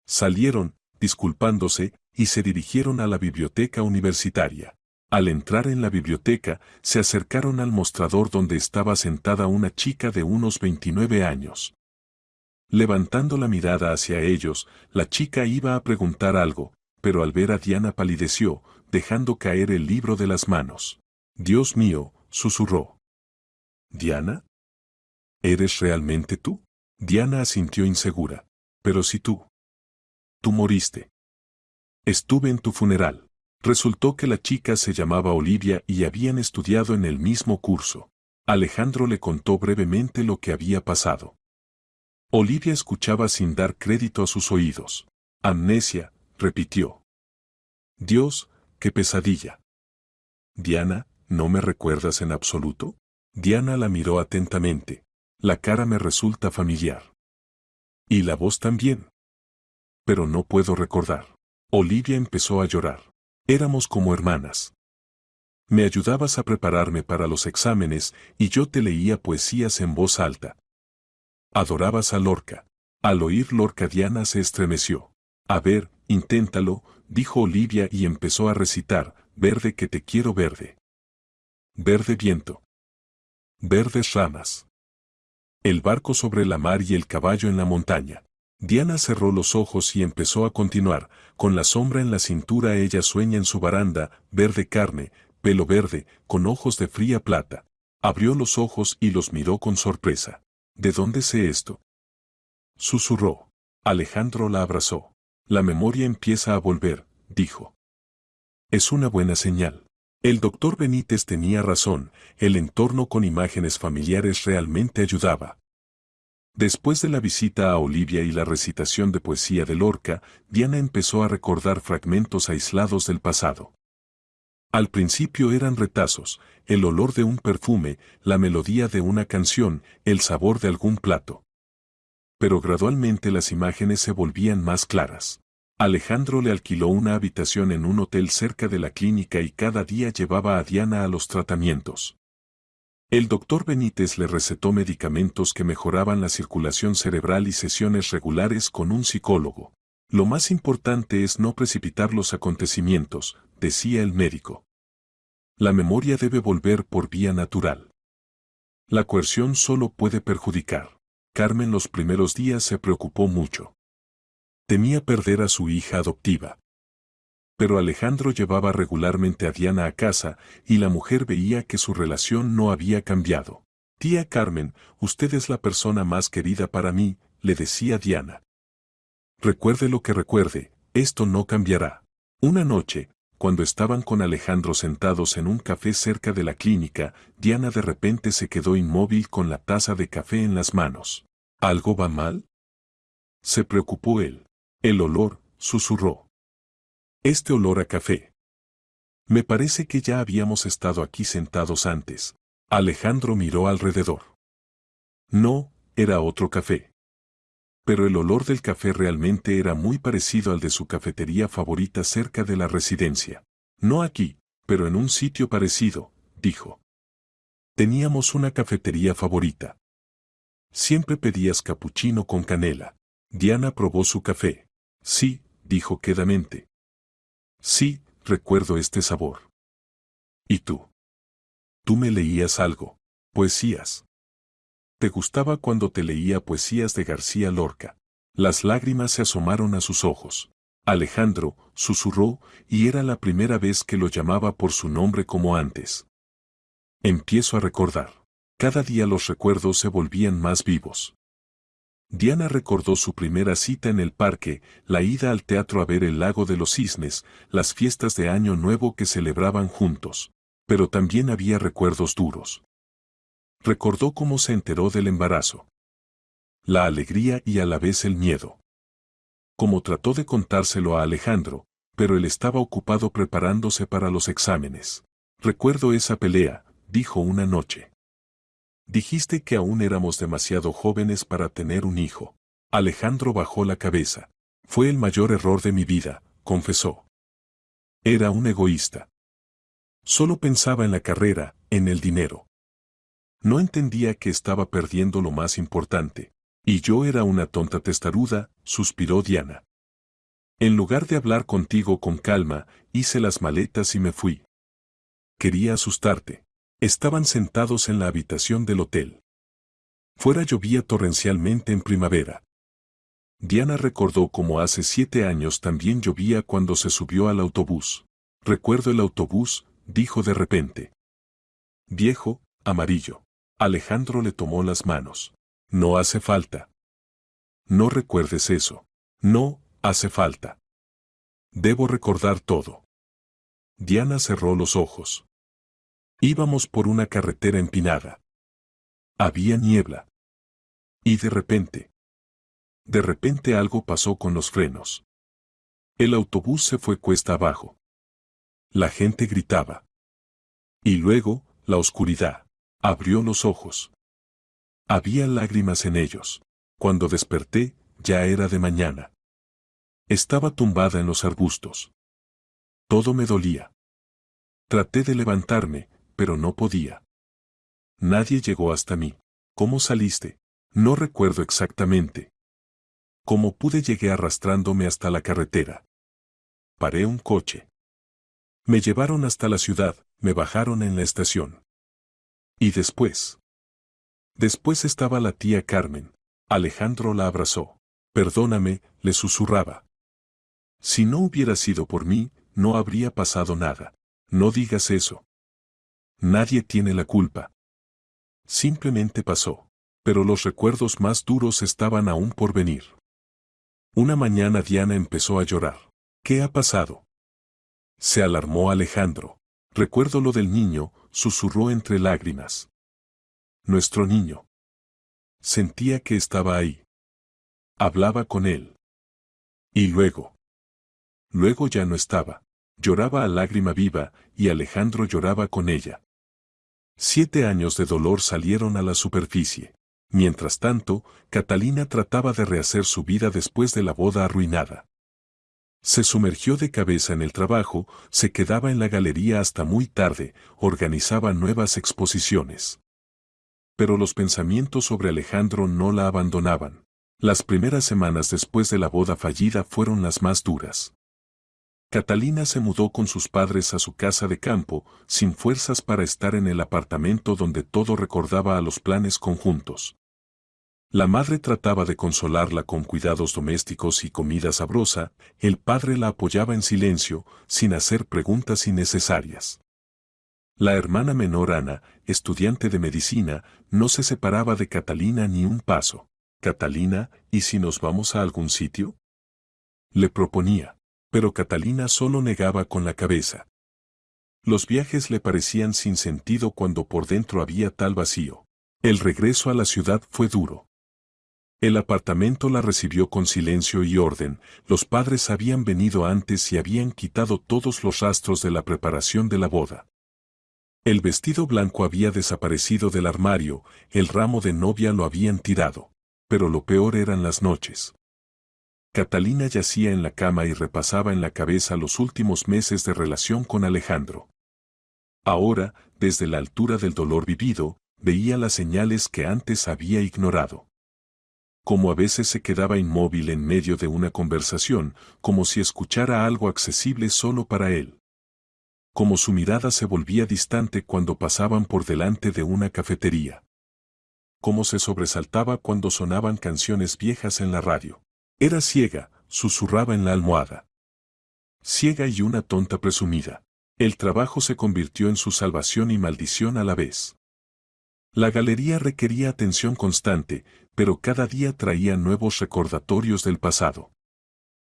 Salieron, disculpándose, y se dirigieron a la biblioteca universitaria. Al entrar en la biblioteca, se acercaron al mostrador donde estaba sentada una chica de unos 29 años. Levantando la mirada hacia ellos, la chica iba a preguntar algo, pero al ver a Diana palideció, dejando caer el libro de las manos. Dios mío, susurró. ¿Diana? ¿Eres realmente tú? Diana asintió insegura. Pero si tú. Tú moriste. Estuve en tu funeral. Resultó que la chica se llamaba Olivia y habían estudiado en el mismo curso. Alejandro le contó brevemente lo que había pasado. Olivia escuchaba sin dar crédito a sus oídos. Amnesia, repitió. Dios, qué pesadilla. Diana, ¿no me recuerdas en absoluto? Diana la miró atentamente. La cara me resulta familiar. Y la voz también. Pero no puedo recordar. Olivia empezó a llorar. Éramos como hermanas. Me ayudabas a prepararme para los exámenes y yo te leía poesías en voz alta. Adorabas a Lorca. Al oír Lorca Diana se estremeció. A ver, inténtalo, dijo Olivia y empezó a recitar, verde que te quiero verde. Verde viento. Verdes ramas. El barco sobre la mar y el caballo en la montaña. Diana cerró los ojos y empezó a continuar, con la sombra en la cintura ella sueña en su baranda, verde carne, pelo verde, con ojos de fría plata. Abrió los ojos y los miró con sorpresa. ¿De dónde sé esto? Susurró. Alejandro la abrazó. La memoria empieza a volver, dijo. Es una buena señal. El doctor Benítez tenía razón, el entorno con imágenes familiares realmente ayudaba. Después de la visita a Olivia y la recitación de poesía de Lorca, Diana empezó a recordar fragmentos aislados del pasado. Al principio eran retazos, el olor de un perfume, la melodía de una canción, el sabor de algún plato. Pero gradualmente las imágenes se volvían más claras. Alejandro le alquiló una habitación en un hotel cerca de la clínica y cada día llevaba a Diana a los tratamientos. El doctor Benítez le recetó medicamentos que mejoraban la circulación cerebral y sesiones regulares con un psicólogo. Lo más importante es no precipitar los acontecimientos, decía el médico. La memoria debe volver por vía natural. La coerción solo puede perjudicar. Carmen los primeros días se preocupó mucho. Temía perder a su hija adoptiva. Pero Alejandro llevaba regularmente a Diana a casa y la mujer veía que su relación no había cambiado. Tía Carmen, usted es la persona más querida para mí, le decía Diana. Recuerde lo que recuerde, esto no cambiará. Una noche, cuando estaban con Alejandro sentados en un café cerca de la clínica, Diana de repente se quedó inmóvil con la taza de café en las manos. ¿Algo va mal? Se preocupó él. El olor, susurró. Este olor a café. Me parece que ya habíamos estado aquí sentados antes. Alejandro miró alrededor. No, era otro café. pero el olor del café realmente era muy parecido al de su cafetería favorita cerca de la residencia. No aquí, pero en un sitio parecido, dijo. Teníamos una cafetería favorita. Siempre pedías capuchino con canela. Diana probó su café. Sí, dijo quedamente. Sí, recuerdo este sabor. ¿Y tú? Tú me leías algo. Poesías. ¿Te gustaba cuando te leía poesías de García Lorca? Las lágrimas se asomaron a sus ojos. Alejandro, susurró, y era la primera vez que lo llamaba por su nombre como antes. Empiezo a recordar. Cada día los recuerdos se volvían más vivos. Diana recordó su primera cita en el parque, la ida al teatro a ver el lago de los cisnes, las fiestas de Año Nuevo que celebraban juntos. Pero también había recuerdos duros. Recordó cómo se enteró del embarazo. La alegría y a la vez el miedo. Cómo trató de contárselo a Alejandro, pero él estaba ocupado preparándose para los exámenes. Recuerdo esa pelea, dijo una noche. Dijiste que aún éramos demasiado jóvenes para tener un hijo. Alejandro bajó la cabeza. Fue el mayor error de mi vida, confesó. Era un egoísta. Solo pensaba en la carrera, en el dinero. No entendía que estaba perdiendo lo más importante. Y yo era una tonta testaruda, suspiró Diana. En lugar de hablar contigo con calma, hice las maletas y me fui. Quería asustarte. Estaban sentados en la habitación del hotel. Fuera llovía torrencialmente en primavera. Diana recordó cómo hace 7 años también llovía cuando se subió al autobús. Recuerdo el autobús, dijo de repente. Viejo, amarillo. Alejandro le tomó las manos. No hace falta. No recuerdes eso. No, hace falta. Debo recordar todo. Diana cerró los ojos. Íbamos por una carretera empinada. Había niebla. Y de repente algo pasó con los frenos. El autobús se fue cuesta abajo. La gente gritaba. Y luego, la oscuridad. Abrió los ojos. Había lágrimas en ellos. Cuando desperté, ya era de mañana. Estaba tumbada en los arbustos. Todo me dolía. Traté de levantarme, pero no podía. Nadie llegó hasta mí. ¿Cómo saliste? No recuerdo exactamente. Como pude llegué arrastrándome hasta la carretera. Paré un coche. Me llevaron hasta la ciudad, me bajaron en la estación. ¿Y después? Después estaba la tía Carmen. Alejandro la abrazó. Perdóname, le susurraba. Si no hubiera sido por mí, no habría pasado nada. No digas eso. Nadie tiene la culpa. Simplemente pasó. Pero los recuerdos más duros estaban aún por venir. Una mañana Diana empezó a llorar. ¿Qué ha pasado? Se alarmó Alejandro. Recuerdo lo del niño, susurró entre lágrimas. Nuestro niño. Sentía que estaba ahí. Hablaba con él. Y luego. Luego ya no estaba. Lloraba a lágrima viva, y Alejandro lloraba con ella. 7 años de dolor salieron a la superficie. Mientras tanto, Catalina trataba de rehacer su vida después de la boda arruinada. Se sumergió de cabeza en el trabajo, se quedaba en la galería hasta muy tarde, organizaba nuevas exposiciones. Pero los pensamientos sobre Alejandro no la abandonaban. Las primeras semanas después de la boda fallida fueron las más duras. Catalina se mudó con sus padres a su casa de campo, sin fuerzas para estar en el apartamento donde todo recordaba a los planes conjuntos. La madre trataba de consolarla con cuidados domésticos y comida sabrosa, el padre la apoyaba en silencio, sin hacer preguntas innecesarias. La hermana menor Ana, estudiante de medicina, no se separaba de Catalina ni un paso. Catalina, ¿y si nos vamos a algún sitio? Le proponía, pero Catalina solo negaba con la cabeza. Los viajes le parecían sin sentido cuando por dentro había tal vacío. El regreso a la ciudad fue duro. El apartamento la recibió con silencio y orden, los padres habían venido antes y habían quitado todos los rastros de la preparación de la boda. El vestido blanco había desaparecido del armario, el ramo de novia lo habían tirado. pero lo peor eran las noches. Catalina yacía en la cama y repasaba en la cabeza los últimos meses de relación con Alejandro. Ahora, desde la altura del dolor vivido, veía las señales que antes había ignorado. Como a veces se quedaba inmóvil en medio de una conversación, como si escuchara algo accesible solo para él. Como su mirada se volvía distante cuando pasaban por delante de una cafetería. Como se sobresaltaba cuando sonaban canciones viejas en la radio. Era ciega, susurraba en la almohada. Ciega y una tonta presumida. El trabajo se convirtió en su salvación y maldición a la vez. La galería requería atención constante, pero cada día traía nuevos recordatorios del pasado.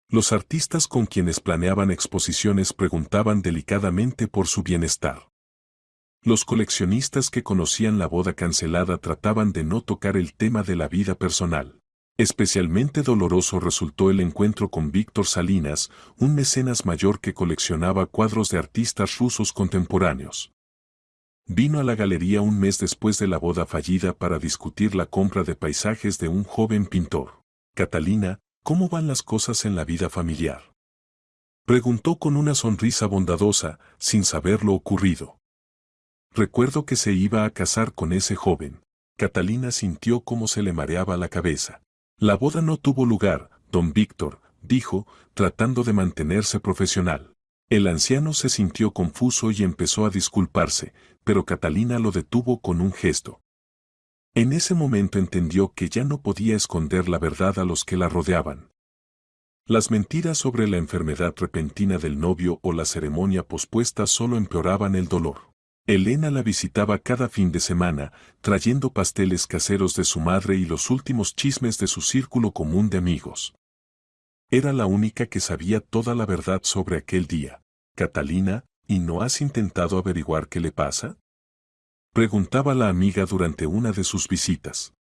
Los artistas con quienes planeaban exposiciones preguntaban delicadamente por su bienestar. Los coleccionistas que conocían la boda cancelada trataban de no tocar el tema de la vida personal. Especialmente doloroso resultó el encuentro con Víctor Salinas, un mecenas mayor que coleccionaba cuadros de artistas rusos contemporáneos. Vino a la galería un mes después de la boda fallida para discutir la compra de paisajes de un joven pintor. Catalina, ¿cómo van las cosas en la vida familiar?, preguntó con una sonrisa bondadosa, sin saber lo ocurrido. Recuerdo que se iba a casar con ese joven. Catalina sintió cómo se le mareaba la cabeza. La boda no tuvo lugar, don Víctor, dijo, tratando de mantenerse profesional. El anciano se sintió confuso y empezó a disculparse, pero Catalina lo detuvo con un gesto. En ese momento entendió que ya no podía esconder la verdad a los que la rodeaban. Las mentiras sobre la enfermedad repentina del novio o la ceremonia pospuesta solo empeoraban el dolor. Elena la visitaba cada fin de semana, trayendo pasteles caseros de su madre y los últimos chismes de su círculo común de amigos. Era la única que sabía toda la verdad sobre aquel día. Catalina, ¿y no has intentado averiguar qué le pasa?, preguntaba la amiga durante una de sus visitas.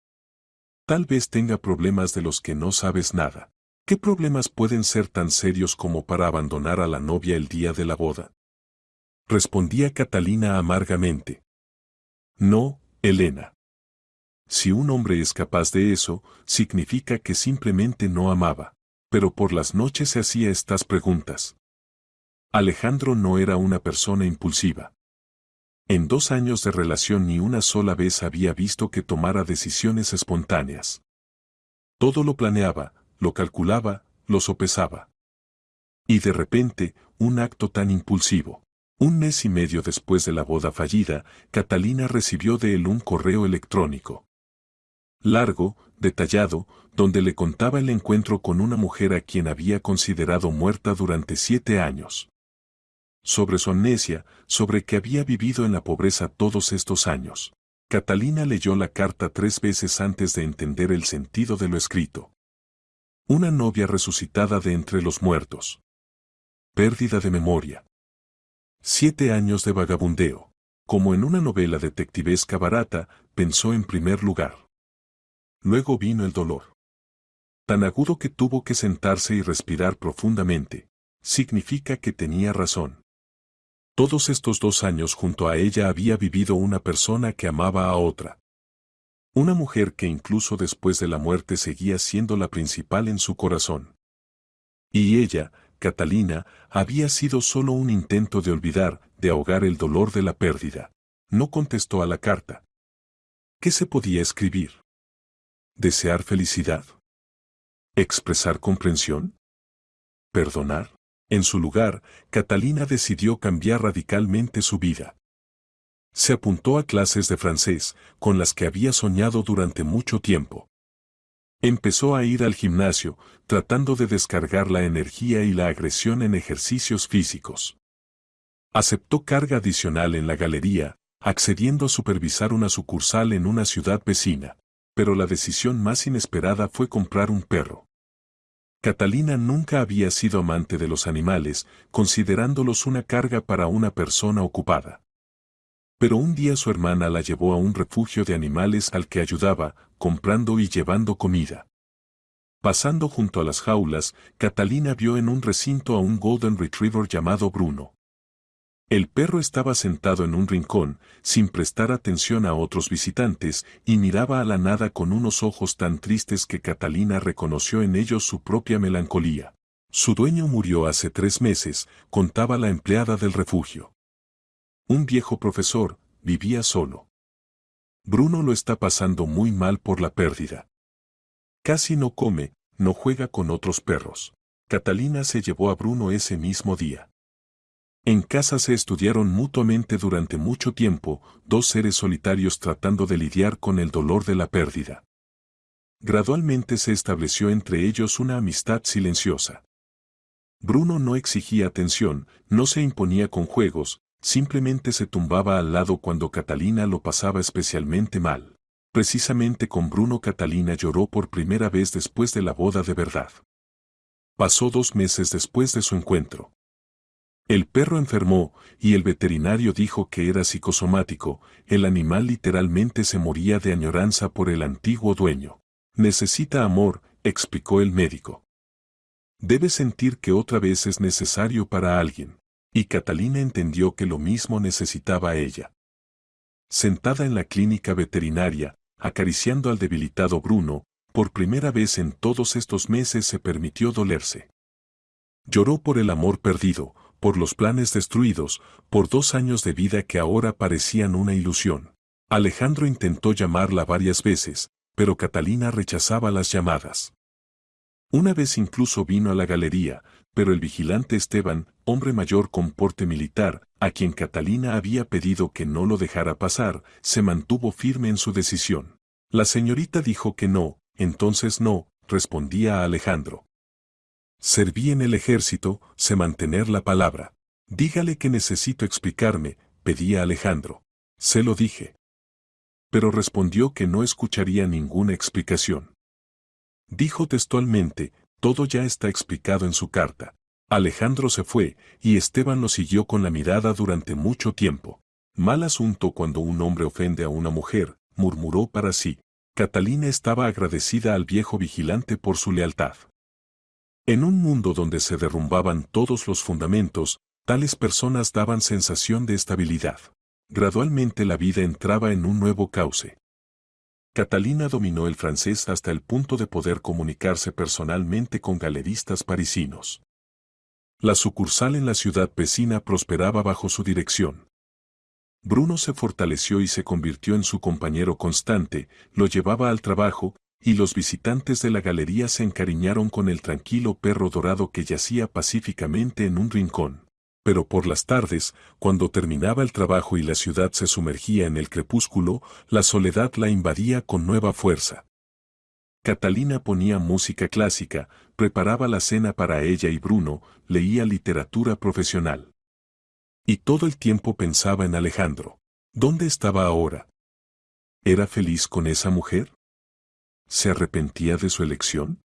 Tal vez tenga problemas de los que no sabes nada. ¿Qué problemas pueden ser tan serios como para abandonar a la novia el día de la boda?, respondía Catalina amargamente. No, Elena. Si un hombre es capaz de eso, significa que simplemente no amaba. Pero por las noches se hacía estas preguntas. Alejandro no era una persona impulsiva. En 2 años de relación ni una sola vez había visto que tomara decisiones espontáneas. Todo lo planeaba, lo calculaba, lo sopesaba. Y de repente, un acto tan impulsivo. 1 mes y medio después de la boda fallida, Catalina recibió de él un correo electrónico. Largo, detallado, donde le contaba el encuentro con una mujer a quien había considerado muerta durante 7 años. Sobre su amnesia, sobre que había vivido en la pobreza todos estos años. Catalina leyó la carta 3 veces antes de entender el sentido de lo escrito. Una novia resucitada de entre los muertos. Pérdida de memoria. 7 años de vagabundeo. Como en una novela detectivesca barata, pensó en primer lugar. Luego vino el dolor. Tan agudo que tuvo que sentarse y respirar profundamente. Significa que tenía razón. Todos estos 2 años junto a ella había vivido una persona que amaba a otra. Una mujer que incluso después de la muerte seguía siendo la principal en su corazón. Y ella, Catalina, había sido solo un intento de olvidar, de ahogar el dolor de la pérdida. No contestó a la carta. ¿Qué se podía escribir? ¿Desear felicidad? ¿Expresar comprensión? ¿Perdonar? En su lugar, Catalina decidió cambiar radicalmente su vida. Se apuntó a clases de francés, con las que había soñado durante mucho tiempo. Empezó a ir al gimnasio, tratando de descargar la energía y la agresión en ejercicios físicos. Aceptó carga adicional en la galería, accediendo a supervisar una sucursal en una ciudad vecina. Pero la decisión más inesperada fue comprar un perro. Catalina nunca había sido amante de los animales, considerándolos una carga para una persona ocupada. Pero un día su hermana la llevó a un refugio de animales al que ayudaba, comprando y llevando comida. Pasando junto a las jaulas, Catalina vio en un recinto a un Golden Retriever llamado Bruno. El perro estaba sentado en un rincón, sin prestar atención a otros visitantes, y miraba a la nada con unos ojos tan tristes que Catalina reconoció en ellos su propia melancolía. Su dueño murió hace 3 meses, contaba la empleada del refugio. Un viejo profesor, vivía solo. Bruno lo está pasando muy mal por la pérdida. Casi no come, no juega con otros perros. Catalina se llevó a Bruno ese mismo día. En casa se estudiaron mutuamente durante mucho tiempo, dos seres solitarios tratando de lidiar con el dolor de la pérdida. Gradualmente se estableció entre ellos una amistad silenciosa. Bruno no exigía atención, no se imponía con juegos, simplemente se tumbaba al lado cuando Catalina lo pasaba especialmente mal. Precisamente con Bruno Catalina lloró por primera vez después de la boda de verdad. Pasó 2 meses después de su encuentro. El perro enfermó, y el veterinario dijo que era psicosomático, el animal literalmente se moría de añoranza por el antiguo dueño. Necesita amor, explicó el médico. Debe sentir que otra vez es necesario para alguien. Y Catalina entendió que lo mismo necesitaba ella. Sentada en la clínica veterinaria, acariciando al debilitado Bruno, por primera vez en todos estos meses se permitió dolerse. Lloró por el amor perdido, por los planes destruidos, por 2 años de vida que ahora parecían una ilusión. Alejandro intentó llamarla varias veces, pero Catalina rechazaba las llamadas. Una vez incluso vino a la galería, pero el vigilante Esteban, hombre mayor con porte militar, a quien Catalina había pedido que no lo dejara pasar, se mantuvo firme en su decisión. La señorita dijo que no, entonces no, respondía a Alejandro. Serví en el ejército, sé mantener la palabra. Dígale que necesito explicarme, pedía Alejandro. Se lo dije. Pero respondió que no escucharía ninguna explicación. Dijo textualmente, todo ya está explicado en su carta. Alejandro se fue, y Esteban lo siguió con la mirada durante mucho tiempo. Mal asunto cuando un hombre ofende a una mujer, murmuró para sí. Catalina estaba agradecida al viejo vigilante por su lealtad. En un mundo donde se derrumbaban todos los fundamentos, tales personas daban sensación de estabilidad. Gradualmente la vida entraba en un nuevo cauce. Catalina dominó el francés hasta el punto de poder comunicarse personalmente con galeristas parisinos. La sucursal en la ciudad vecina prosperaba bajo su dirección. Bruno se fortaleció y se convirtió en su compañero constante, lo llevaba al trabajo, y los visitantes de la galería se encariñaron con el tranquilo perro dorado que yacía pacíficamente en un rincón. Pero por las tardes, cuando terminaba el trabajo y la ciudad se sumergía en el crepúsculo, la soledad la invadía con nueva fuerza. Catalina ponía música clásica, preparaba la cena para ella y Bruno, leía literatura profesional. Y todo el tiempo pensaba en Alejandro. ¿Dónde estaba ahora? ¿Era feliz con esa mujer? ¿Se arrepentía de su elección?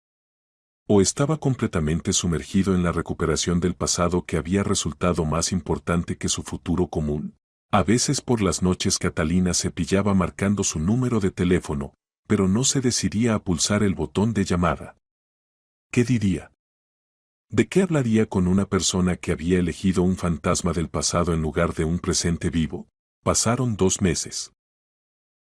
¿O estaba completamente sumergido en la recuperación del pasado que había resultado más importante que su futuro común? A veces por las noches Catalina se pillaba marcando su número de teléfono, pero no se decidía a pulsar el botón de llamada. ¿Qué diría? ¿De qué hablaría con una persona que había elegido un fantasma del pasado en lugar de un presente vivo? Pasaron 2 meses.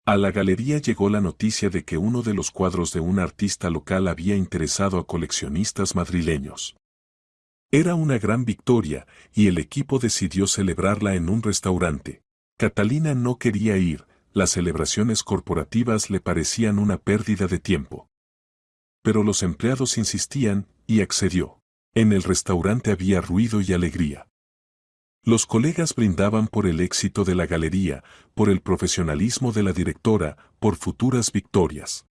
A la galería llegó la noticia de que uno de los cuadros de un artista local había interesado a coleccionistas madrileños. Era una gran victoria, y el equipo decidió celebrarla en un restaurante. Catalina no quería ir, las celebraciones corporativas le parecían una pérdida de tiempo. Pero los empleados insistían, y accedió. En el restaurante había ruido y alegría. Los colegas brindaban por el éxito de la galería, por el profesionalismo de la directora, por futuras victorias.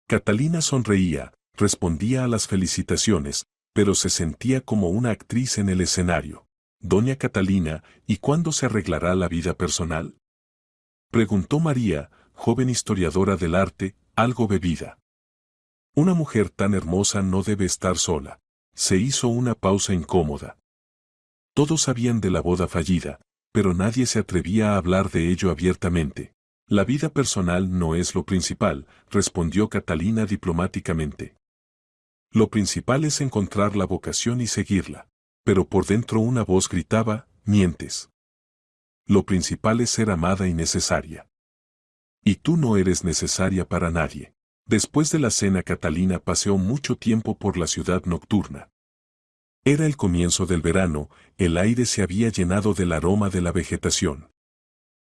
Catalina sonreía, respondía a las felicitaciones, pero se sentía como una actriz en el escenario. Doña Catalina, ¿y cuándo se arreglará la vida personal? Preguntó María, joven historiadora del arte, algo bebida. Una mujer tan hermosa no debe estar sola. Se hizo una pausa incómoda. Todos sabían de la boda fallida, pero nadie se atrevía a hablar de ello abiertamente. La vida personal no es lo principal, respondió Catalina diplomáticamente. Lo principal es encontrar la vocación y seguirla. Pero por dentro una voz gritaba, mientes. Lo principal es ser amada y necesaria. Y tú no eres necesaria para nadie. Después de la cena, Catalina paseó mucho tiempo por la ciudad nocturna. Era el comienzo del verano, el aire se había llenado del aroma de la vegetación.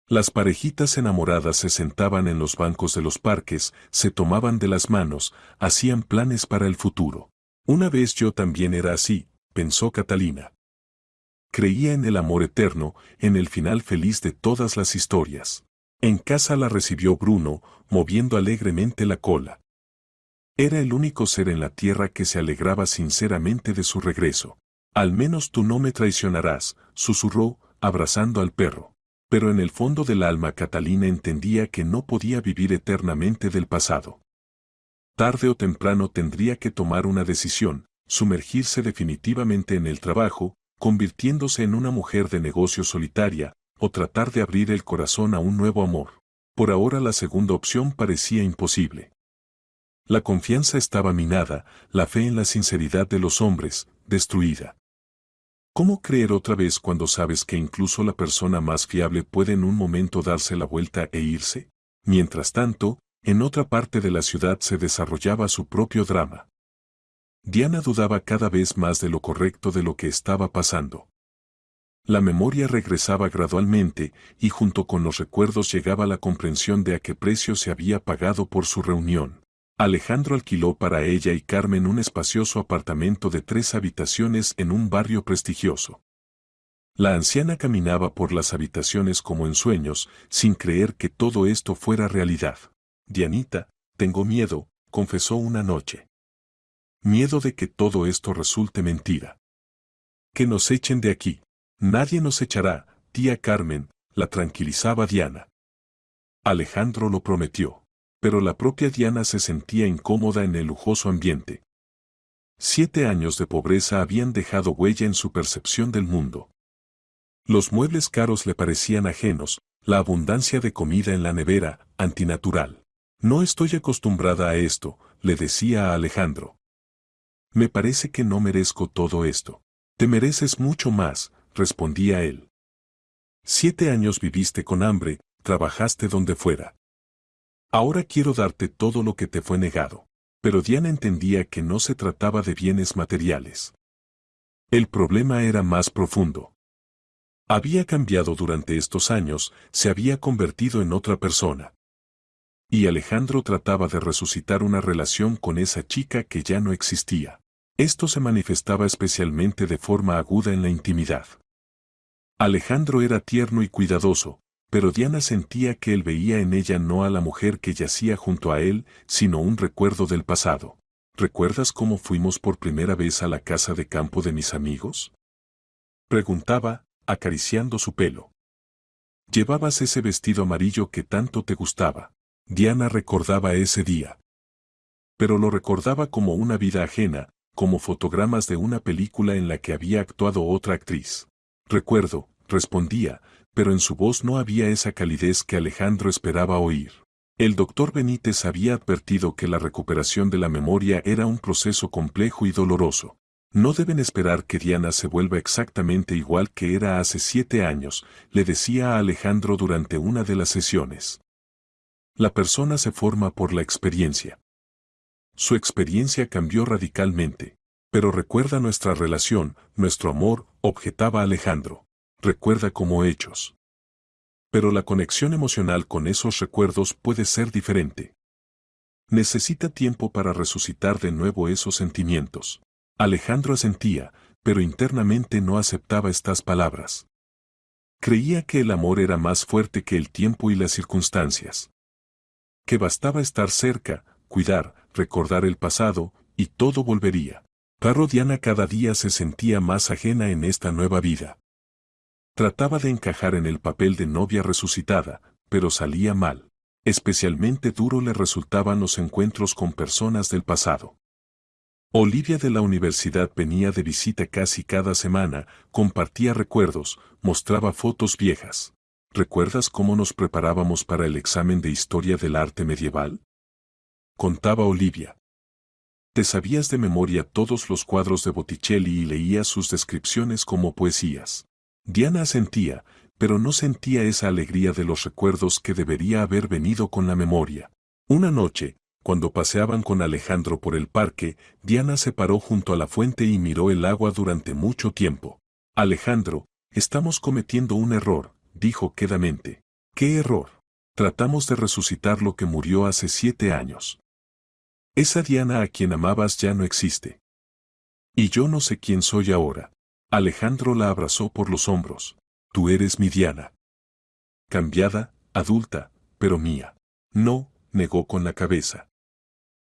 Las parejitas enamoradas se sentaban en los bancos de los parques, se tomaban de las manos, hacían planes para el futuro. Una vez yo también era así, pensó Catalina. Creía en el amor eterno, en el final feliz de todas las historias. En casa la recibió Bruno, moviendo alegremente la cola. Era el único ser en la tierra que se alegraba sinceramente de su regreso. Al menos tú no me traicionarás, susurró, abrazando al perro. Pero en el fondo del alma Catalina entendía que no podía vivir eternamente del pasado. Tarde o temprano tendría que tomar una decisión, sumergirse definitivamente en el trabajo, convirtiéndose en una mujer de negocio solitaria, o tratar de abrir el corazón a un nuevo amor. Por ahora la segunda opción parecía imposible. La confianza estaba minada, la fe en la sinceridad de los hombres, destruida. ¿Cómo creer otra vez cuando sabes que incluso la persona más fiable puede en un momento darse la vuelta e irse? Mientras tanto, en otra parte de la ciudad se desarrollaba su propio drama. Diana dudaba cada vez más de lo correcto de lo que estaba pasando. La memoria regresaba gradualmente, y junto con los recuerdos llegaba la comprensión de a qué precio se había pagado por su reunión. Alejandro alquiló para ella y Carmen un espacioso apartamento de 3 habitaciones en un barrio prestigioso. La anciana caminaba por las habitaciones como en sueños, sin creer que todo esto fuera realidad. Dianita, tengo miedo, confesó una noche. Miedo de que todo esto resulte mentira. Que nos echen de aquí. Nadie nos echará, tía Carmen, la tranquilizaba Diana. Alejandro lo prometió. Pero la propia Diana se sentía incómoda en el lujoso ambiente. 7 años de pobreza habían dejado huella en su percepción del mundo. Los muebles caros le parecían ajenos, la abundancia de comida en la nevera, antinatural. No estoy acostumbrada a esto, le decía a Alejandro. Me parece que no merezco todo esto. Te mereces mucho más, respondía él. 7 años viviste con hambre, trabajaste donde fuera. Ahora quiero darte todo lo que te fue negado. Pero Diana entendía que no se trataba de bienes materiales. El problema era más profundo. Había cambiado durante estos años, se había convertido en otra persona. Y Alejandro trataba de resucitar una relación con esa chica que ya no existía. Esto se manifestaba especialmente de forma aguda en la intimidad. Alejandro era tierno y cuidadoso, pero Diana sentía que él veía en ella no a la mujer que yacía junto a él, sino un recuerdo del pasado. ¿Recuerdas cómo fuimos por primera vez a la casa de campo de mis amigos? Preguntaba, acariciando su pelo. Llevabas ese vestido amarillo que tanto te gustaba. Diana recordaba ese día. Pero lo recordaba como una vida ajena, como fotogramas de una película en la que había actuado otra actriz. Recuerdo, respondía, pero en su voz no había esa calidez que Alejandro esperaba oír. El doctor Benítez había advertido que la recuperación de la memoria era un proceso complejo y doloroso. No deben esperar que Diana se vuelva exactamente igual que era hace 7 años, le decía a Alejandro durante una de las sesiones. La persona se forma por la experiencia. Su experiencia cambió radicalmente. Pero recuerda nuestra relación, nuestro amor, objetaba Alejandro. Recuerda como hechos. Pero la conexión emocional con esos recuerdos puede ser diferente. Necesita tiempo para resucitar de nuevo esos sentimientos. Alejandro asentía, pero internamente no aceptaba estas palabras. Creía que el amor era más fuerte que el tiempo y las circunstancias. Que bastaba estar cerca, cuidar, recordar el pasado, y todo volvería. Pero Diana cada día se sentía más ajena en esta nueva vida. Trataba de encajar en el papel de novia resucitada, pero salía mal. Especialmente duro le resultaban los encuentros con personas del pasado. Olivia de la universidad venía de visita casi cada semana, compartía recuerdos, mostraba fotos viejas. ¿Recuerdas cómo nos preparábamos para el examen de historia del arte medieval? Contaba Olivia. Te sabías de memoria todos los cuadros de Botticelli y leías sus descripciones como poesías. Diana asentía, pero no sentía esa alegría de los recuerdos que debería haber venido con la memoria. Una noche, cuando paseaban con Alejandro por el parque, Diana se paró junto a la fuente y miró el agua durante mucho tiempo. Alejandro, estamos cometiendo un error, dijo quedamente. ¿Qué error? Tratamos de resucitar lo que murió hace 7 años. Esa Diana a quien amabas ya no existe. Y yo no sé quién soy ahora. Alejandro la abrazó por los hombros. Tú eres mi Diana. Cambiada, adulta, pero mía. No, negó con la cabeza.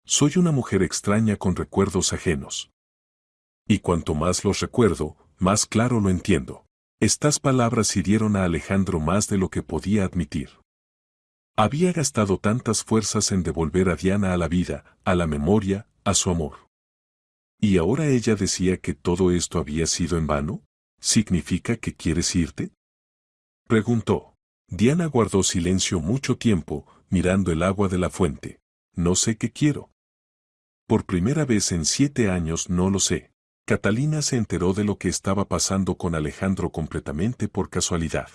Soy una mujer extraña con recuerdos ajenos. Y cuanto más los recuerdo, más claro lo entiendo. Estas palabras hirieron a Alejandro más de lo que podía admitir. Había gastado tantas fuerzas en devolver a Diana a la vida, a la memoria, a su amor. ¿Y ahora ella decía que todo esto había sido en vano? ¿Significa que quieres irte?, preguntó. Diana guardó silencio mucho tiempo, mirando el agua de la fuente. No sé qué quiero. Por primera vez en 7 años no lo sé. Catalina se enteró de lo que estaba pasando con Alejandro completamente por casualidad.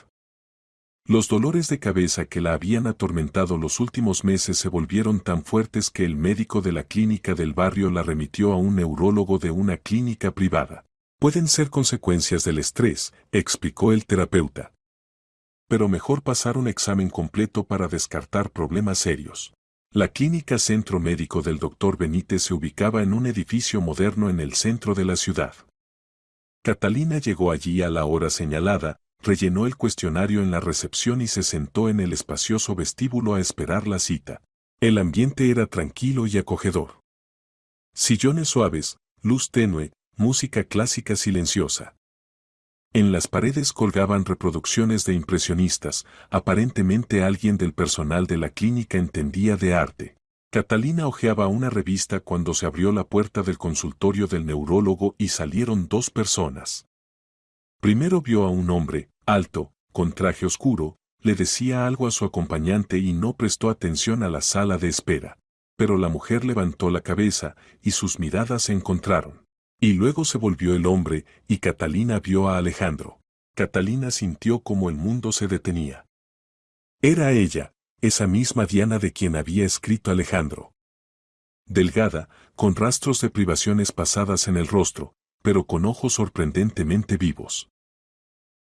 Los dolores de cabeza que la habían atormentado los últimos meses se volvieron tan fuertes que el médico de la clínica del barrio la remitió a un neurólogo de una clínica privada. Pueden ser consecuencias del estrés, explicó el terapeuta. Pero mejor pasar un examen completo para descartar problemas serios. La clínica Centro Médico del Dr. Benítez se ubicaba en un edificio moderno en el centro de la ciudad. Catalina llegó allí a la hora señalada, rellenó el cuestionario en la recepción y se sentó en el espacioso vestíbulo a esperar la cita. El ambiente era tranquilo y acogedor. Sillones suaves, luz tenue, música clásica silenciosa. En las paredes colgaban reproducciones de impresionistas, aparentemente alguien del personal de la clínica entendía de arte. Catalina hojeaba una revista cuando se abrió la puerta del consultorio del neurólogo y salieron 2 personas. Primero vio a un hombre, alto, con traje oscuro, le decía algo a su acompañante y no prestó atención a la sala de espera. Pero la mujer levantó la cabeza y sus miradas se encontraron. Y luego se volvió el hombre y Catalina vio a Alejandro. Catalina sintió como el mundo se detenía. Era ella, esa misma Diana de quien había escrito Alejandro. Delgada, con rastros de privaciones pasadas en el rostro, pero con ojos sorprendentemente vivos.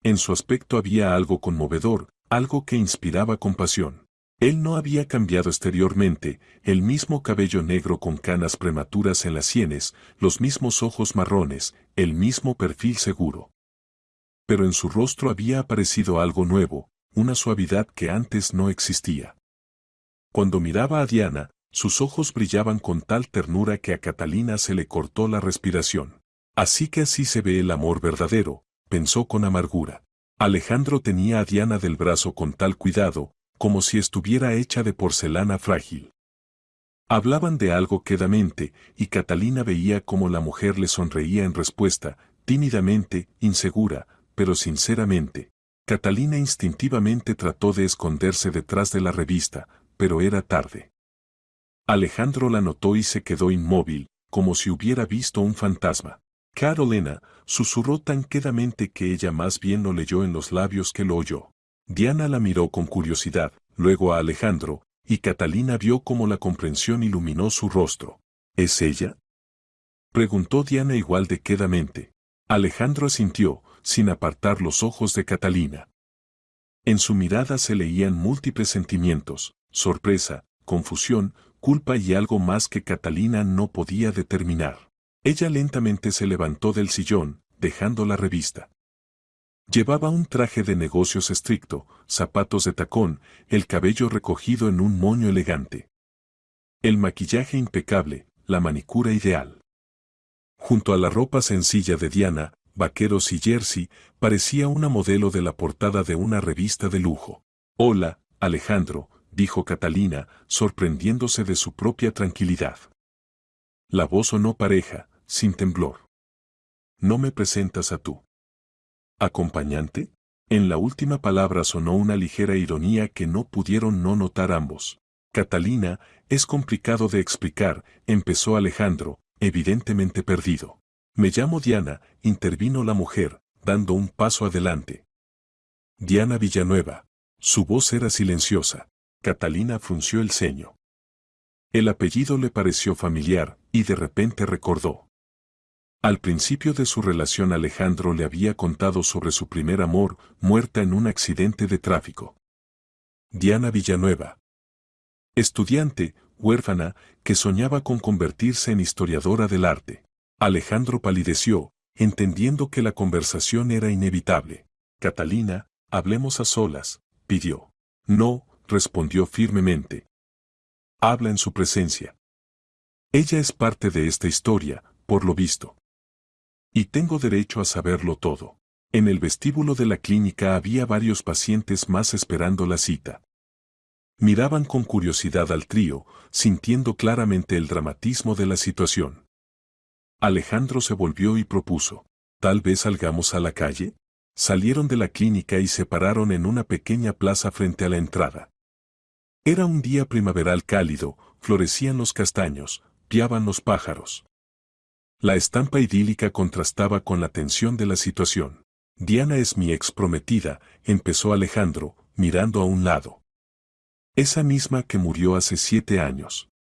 En su aspecto había algo conmovedor, algo que inspiraba compasión. Él no había cambiado exteriormente, el mismo cabello negro con canas prematuras en las sienes, los mismos ojos marrones, el mismo perfil seguro. Pero en su rostro había aparecido algo nuevo, una suavidad que antes no existía. Cuando miraba a Diana, sus ojos brillaban con tal ternura que a Catalina se le cortó la respiración. Así que así se ve el amor verdadero, pensó con amargura. Alejandro tenía a Diana del brazo con tal cuidado, como si estuviera hecha de porcelana frágil. Hablaban de algo quedamente, y Catalina veía cómo la mujer le sonreía en respuesta, tímidamente, insegura, pero sinceramente. Catalina instintivamente trató de esconderse detrás de la revista, pero era tarde. Alejandro la notó y se quedó inmóvil, como si hubiera visto un fantasma. Carolina, susurró tan quedamente que ella más bien lo leyó en los labios que lo oyó. Diana la miró con curiosidad, luego a Alejandro, y Catalina vio cómo la comprensión iluminó su rostro. ¿Es ella?, preguntó Diana igual de quedamente. Alejandro asintió, sin apartar los ojos de Catalina. En su mirada se leían múltiples sentimientos, sorpresa, confusión, culpa y algo más que Catalina no podía determinar. Ella lentamente se levantó del sillón, dejando la revista. Llevaba un traje de negocios estricto, zapatos de tacón, el cabello recogido en un moño elegante. El maquillaje impecable, la manicura ideal. Junto a la ropa sencilla de Diana, vaqueros y jersey, parecía una modelo de la portada de una revista de lujo. «Hola, Alejandro», dijo Catalina, sorprendiéndose de su propia tranquilidad. La voz sonó pareja, sin temblor. «¿No me presentas a tu acompañante?». En la última palabra sonó una ligera ironía que no pudieron no notar ambos. «Catalina, es complicado de explicar», empezó Alejandro, evidentemente perdido. «Me llamo Diana», intervino la mujer, dando un paso adelante. Diana Villanueva. Su voz era silenciosa. Catalina frunció el ceño. El apellido le pareció familiar, y de repente recordó. Al principio de su relación Alejandro le había contado sobre su primer amor, muerta en un accidente de tráfico. Diana Villanueva. Estudiante, huérfana, que soñaba con convertirse en historiadora del arte. Alejandro palideció, entendiendo que la conversación era inevitable. Catalina, hablemos a solas, pidió. No, respondió firmemente. Habla en su presencia. Ella es parte de esta historia, por lo visto. Y tengo derecho a saberlo todo. En el vestíbulo de la clínica había varios pacientes más esperando la cita. Miraban con curiosidad al trío, sintiendo claramente el dramatismo de la situación. Alejandro se volvió y propuso, ¿tal vez salgamos a la calle? Salieron de la clínica y se pararon en una pequeña plaza frente a la entrada. Era un día primaveral cálido, florecían los castaños, piaban los pájaros. La estampa idílica contrastaba con la tensión de la situación. Diana es mi ex prometida, empezó Alejandro, mirando a un lado. Esa misma que murió hace 7 años.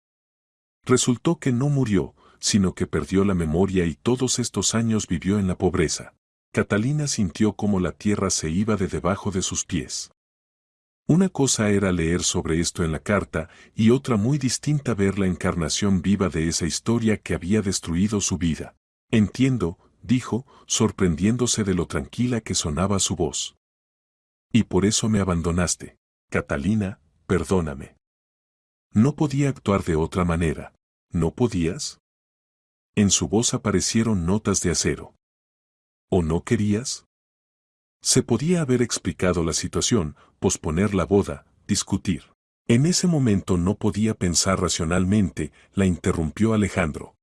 Resultó que no murió, sino que perdió la memoria y todos estos años vivió en la pobreza. Catalina sintió como la tierra se iba de debajo de sus pies. Una cosa era leer sobre esto en la carta y otra muy distinta ver la encarnación viva de esa historia que había destruido su vida. Entiendo, dijo, sorprendiéndose de lo tranquila que sonaba su voz. Y por eso me abandonaste. Catalina, perdóname. No podía actuar de otra manera. ¿No podías? En su voz aparecieron notas de acero. ¿O no querías? Se podía haber explicado la situación, posponer la boda, discutir. En ese momento no podía pensar racionalmente, la interrumpió Alejandro.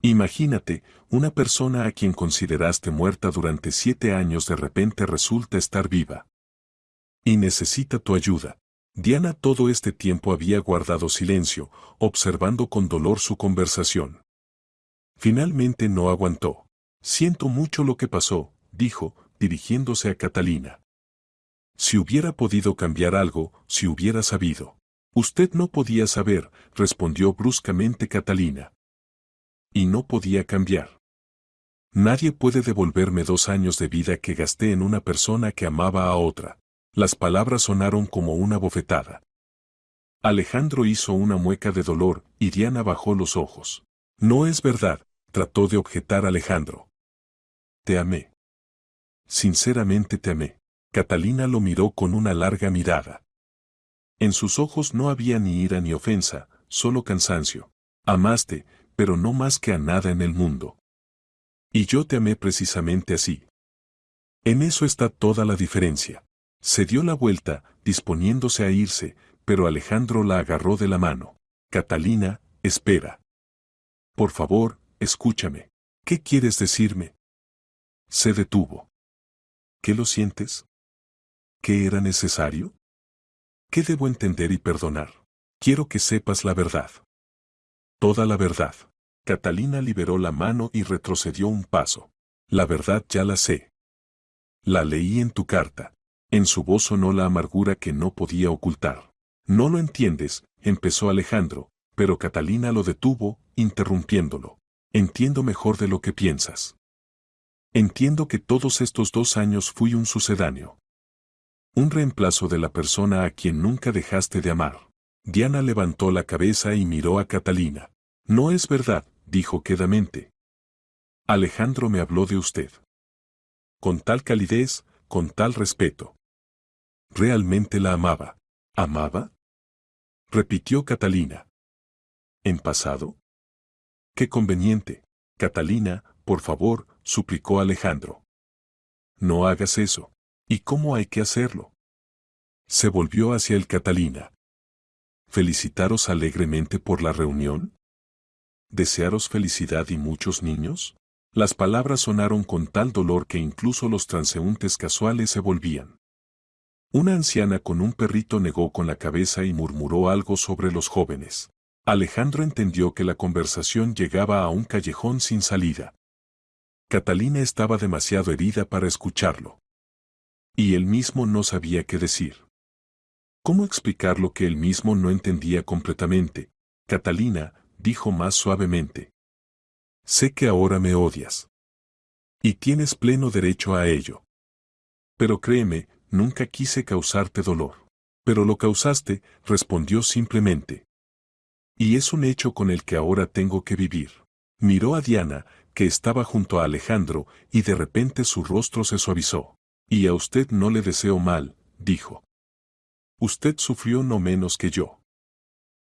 Imagínate, una persona a quien consideraste muerta durante 7 años de repente resulta estar viva. Y necesita tu ayuda. Diana todo este tiempo había guardado silencio, observando con dolor su conversación. Finalmente no aguantó. Siento mucho lo que pasó, dijo, dirigiéndose a Catalina. Si hubiera podido cambiar algo, si hubiera sabido. Usted no podía saber, respondió bruscamente Catalina. Y no podía cambiar. Nadie puede devolverme 2 años de vida que gasté en una persona que amaba a otra. Las palabras sonaron como una bofetada. Alejandro hizo una mueca de dolor y Diana bajó los ojos. No es verdad, trató de objetar Alejandro. Te amé. Sinceramente te amé. Catalina lo miró con una larga mirada. En sus ojos no había ni ira ni ofensa, solo cansancio. Amaste, pero no más que a nada en el mundo. Y yo te amé precisamente así. En eso está toda la diferencia. Se dio la vuelta, disponiéndose a irse, pero Alejandro la agarró de la mano. Catalina, espera. Por favor, escúchame. ¿Qué quieres decirme? Se detuvo. ¿Qué lo sientes? ¿Qué era necesario? ¿Qué debo entender y perdonar? Quiero que sepas la verdad. Toda la verdad. Catalina liberó la mano y retrocedió un paso. La verdad ya la sé. La leí en tu carta. En su voz sonó la amargura que no podía ocultar. No lo entiendes, empezó Alejandro, pero Catalina lo detuvo, interrumpiéndolo. Entiendo mejor de lo que piensas. Entiendo que todos estos 2 años fui un sucedáneo. Un reemplazo de la persona a quien nunca dejaste de amar. Diana levantó la cabeza y miró a Catalina. No es verdad, dijo quedamente. Alejandro me habló de usted. Con tal calidez, con tal respeto. Realmente la amaba. ¿Amaba? Repitió Catalina. ¿En pasado? Qué conveniente. Catalina, por favor, suplicó Alejandro. No hagas eso. ¿Y cómo hay que hacerlo? Se volvió hacia el Catalina. ¿Felicitaros alegremente por la reunión? ¿Desearos felicidad y muchos niños? Las palabras sonaron con tal dolor que incluso los transeúntes casuales se volvían. Una anciana con un perrito negó con la cabeza y murmuró algo sobre los jóvenes. Alejandro entendió que la conversación llegaba a un callejón sin salida. Catalina estaba demasiado herida para escucharlo. Y él mismo no sabía qué decir. ¿Cómo explicar lo que él mismo no entendía completamente? Catalina, dijo más suavemente. Sé que ahora me odias. Y tienes pleno derecho a ello. Pero créeme, nunca quise causarte dolor. Pero lo causaste, respondió simplemente. Y es un hecho con el que ahora tengo que vivir. Miró a Diana, que estaba junto a Alejandro, y de repente su rostro se suavizó. Y a usted no le deseo mal, dijo. Usted sufrió no menos que yo.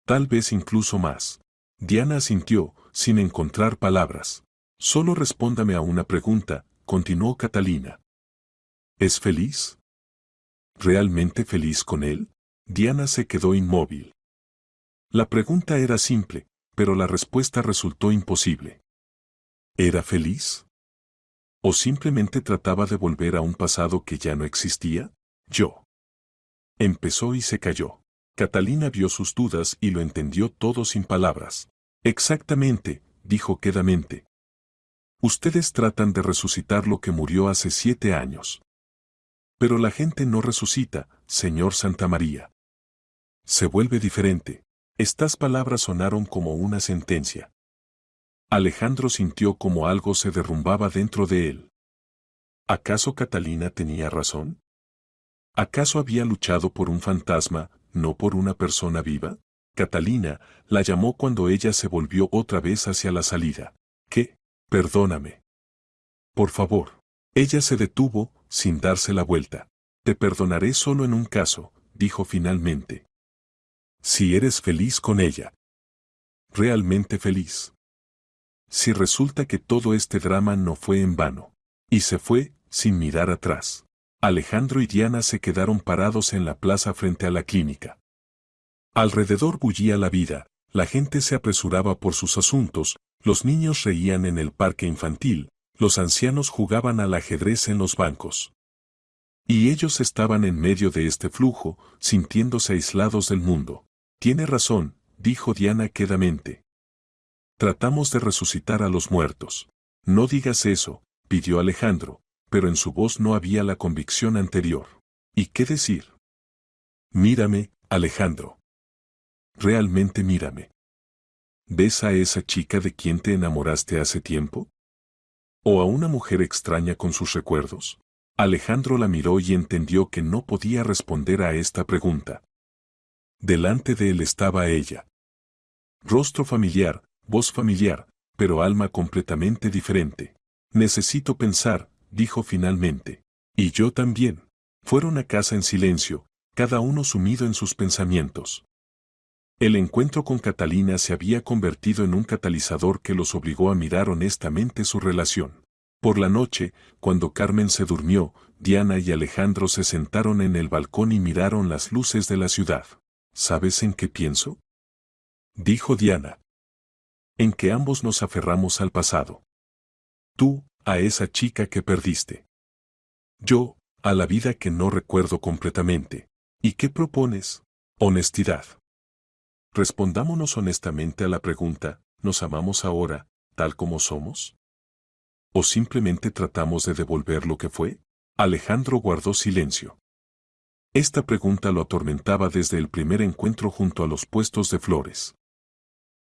Tal vez incluso más. Diana asintió, sin encontrar palabras. Solo respóndame a una pregunta, continuó Catalina. ¿Es feliz? ¿Realmente feliz con él? Diana se quedó inmóvil. La pregunta era simple, pero la respuesta resultó imposible. ¿Era feliz? ¿O simplemente trataba de volver a un pasado que ya no existía? Yo. Empezó y se calló. Catalina vio sus dudas y lo entendió todo sin palabras. Exactamente, dijo quedamente. Ustedes tratan de resucitar lo que murió hace 7 años. Pero la gente no resucita, señor Santamaría. Se vuelve diferente. Estas palabras sonaron como una sentencia. Alejandro sintió como algo se derrumbaba dentro de él. ¿Acaso Catalina tenía razón? ¿Acaso había luchado por un fantasma, no por una persona viva? Catalina la llamó cuando ella se volvió otra vez hacia la salida. ¿Qué? Perdóname. Por favor. Ella se detuvo, sin darse la vuelta. Te perdonaré solo en un caso, dijo finalmente. Si eres feliz con ella. Realmente feliz. Si resulta que todo este drama no fue en vano. Y se fue, sin mirar atrás. Alejandro y Diana se quedaron parados en la plaza frente a la clínica. Alrededor bullía la vida, la gente se apresuraba por sus asuntos, los niños reían en el parque infantil, los ancianos jugaban al ajedrez en los bancos. Y ellos estaban en medio de este flujo, sintiéndose aislados del mundo. Tiene razón, dijo Diana quedamente. Tratamos de resucitar a los muertos. No digas eso, pidió Alejandro, pero en su voz no había la convicción anterior. ¿Y qué decir? Mírame, Alejandro. Realmente mírame. ¿Ves a esa chica de quien te enamoraste hace tiempo? ¿O a una mujer extraña con sus recuerdos? Alejandro la miró y entendió que no podía responder a esta pregunta. Delante de él estaba ella. Rostro familiar, voz familiar, pero alma completamente diferente. Necesito pensar, dijo finalmente. Y yo también. Fueron a casa en silencio, cada uno sumido en sus pensamientos. El encuentro con Catalina se había convertido en un catalizador que los obligó a mirar honestamente su relación. Por la noche, cuando Carmen se durmió, Diana y Alejandro se sentaron en el balcón y miraron las luces de la ciudad. ¿Sabes en qué pienso? Dijo Diana. En que ambos nos aferramos al pasado. Tú, a esa chica que perdiste. Yo, a la vida que no recuerdo completamente. ¿Y qué propones? Honestidad. Respondámonos honestamente a la pregunta, ¿nos amamos ahora, tal como somos? ¿O simplemente tratamos de devolver lo que fue? Alejandro guardó silencio. Esta pregunta lo atormentaba desde el primer encuentro junto a los puestos de flores.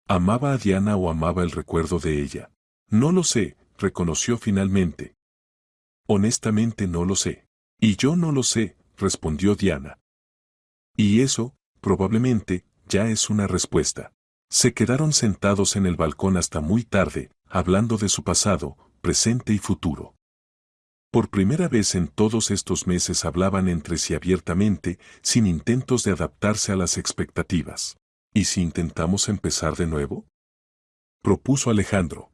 ¿Amaba a Diana o amaba el recuerdo de ella? No lo sé, reconoció finalmente. Honestamente no lo sé. Y yo no lo sé, respondió Diana. Y eso, probablemente, ya es una respuesta. Se quedaron sentados en el balcón hasta muy tarde, hablando de su pasado, presente y futuro. Por primera vez en todos estos meses hablaban entre sí abiertamente, sin intentos de adaptarse a las expectativas. ¿Y si intentamos empezar de nuevo? Propuso Alejandro.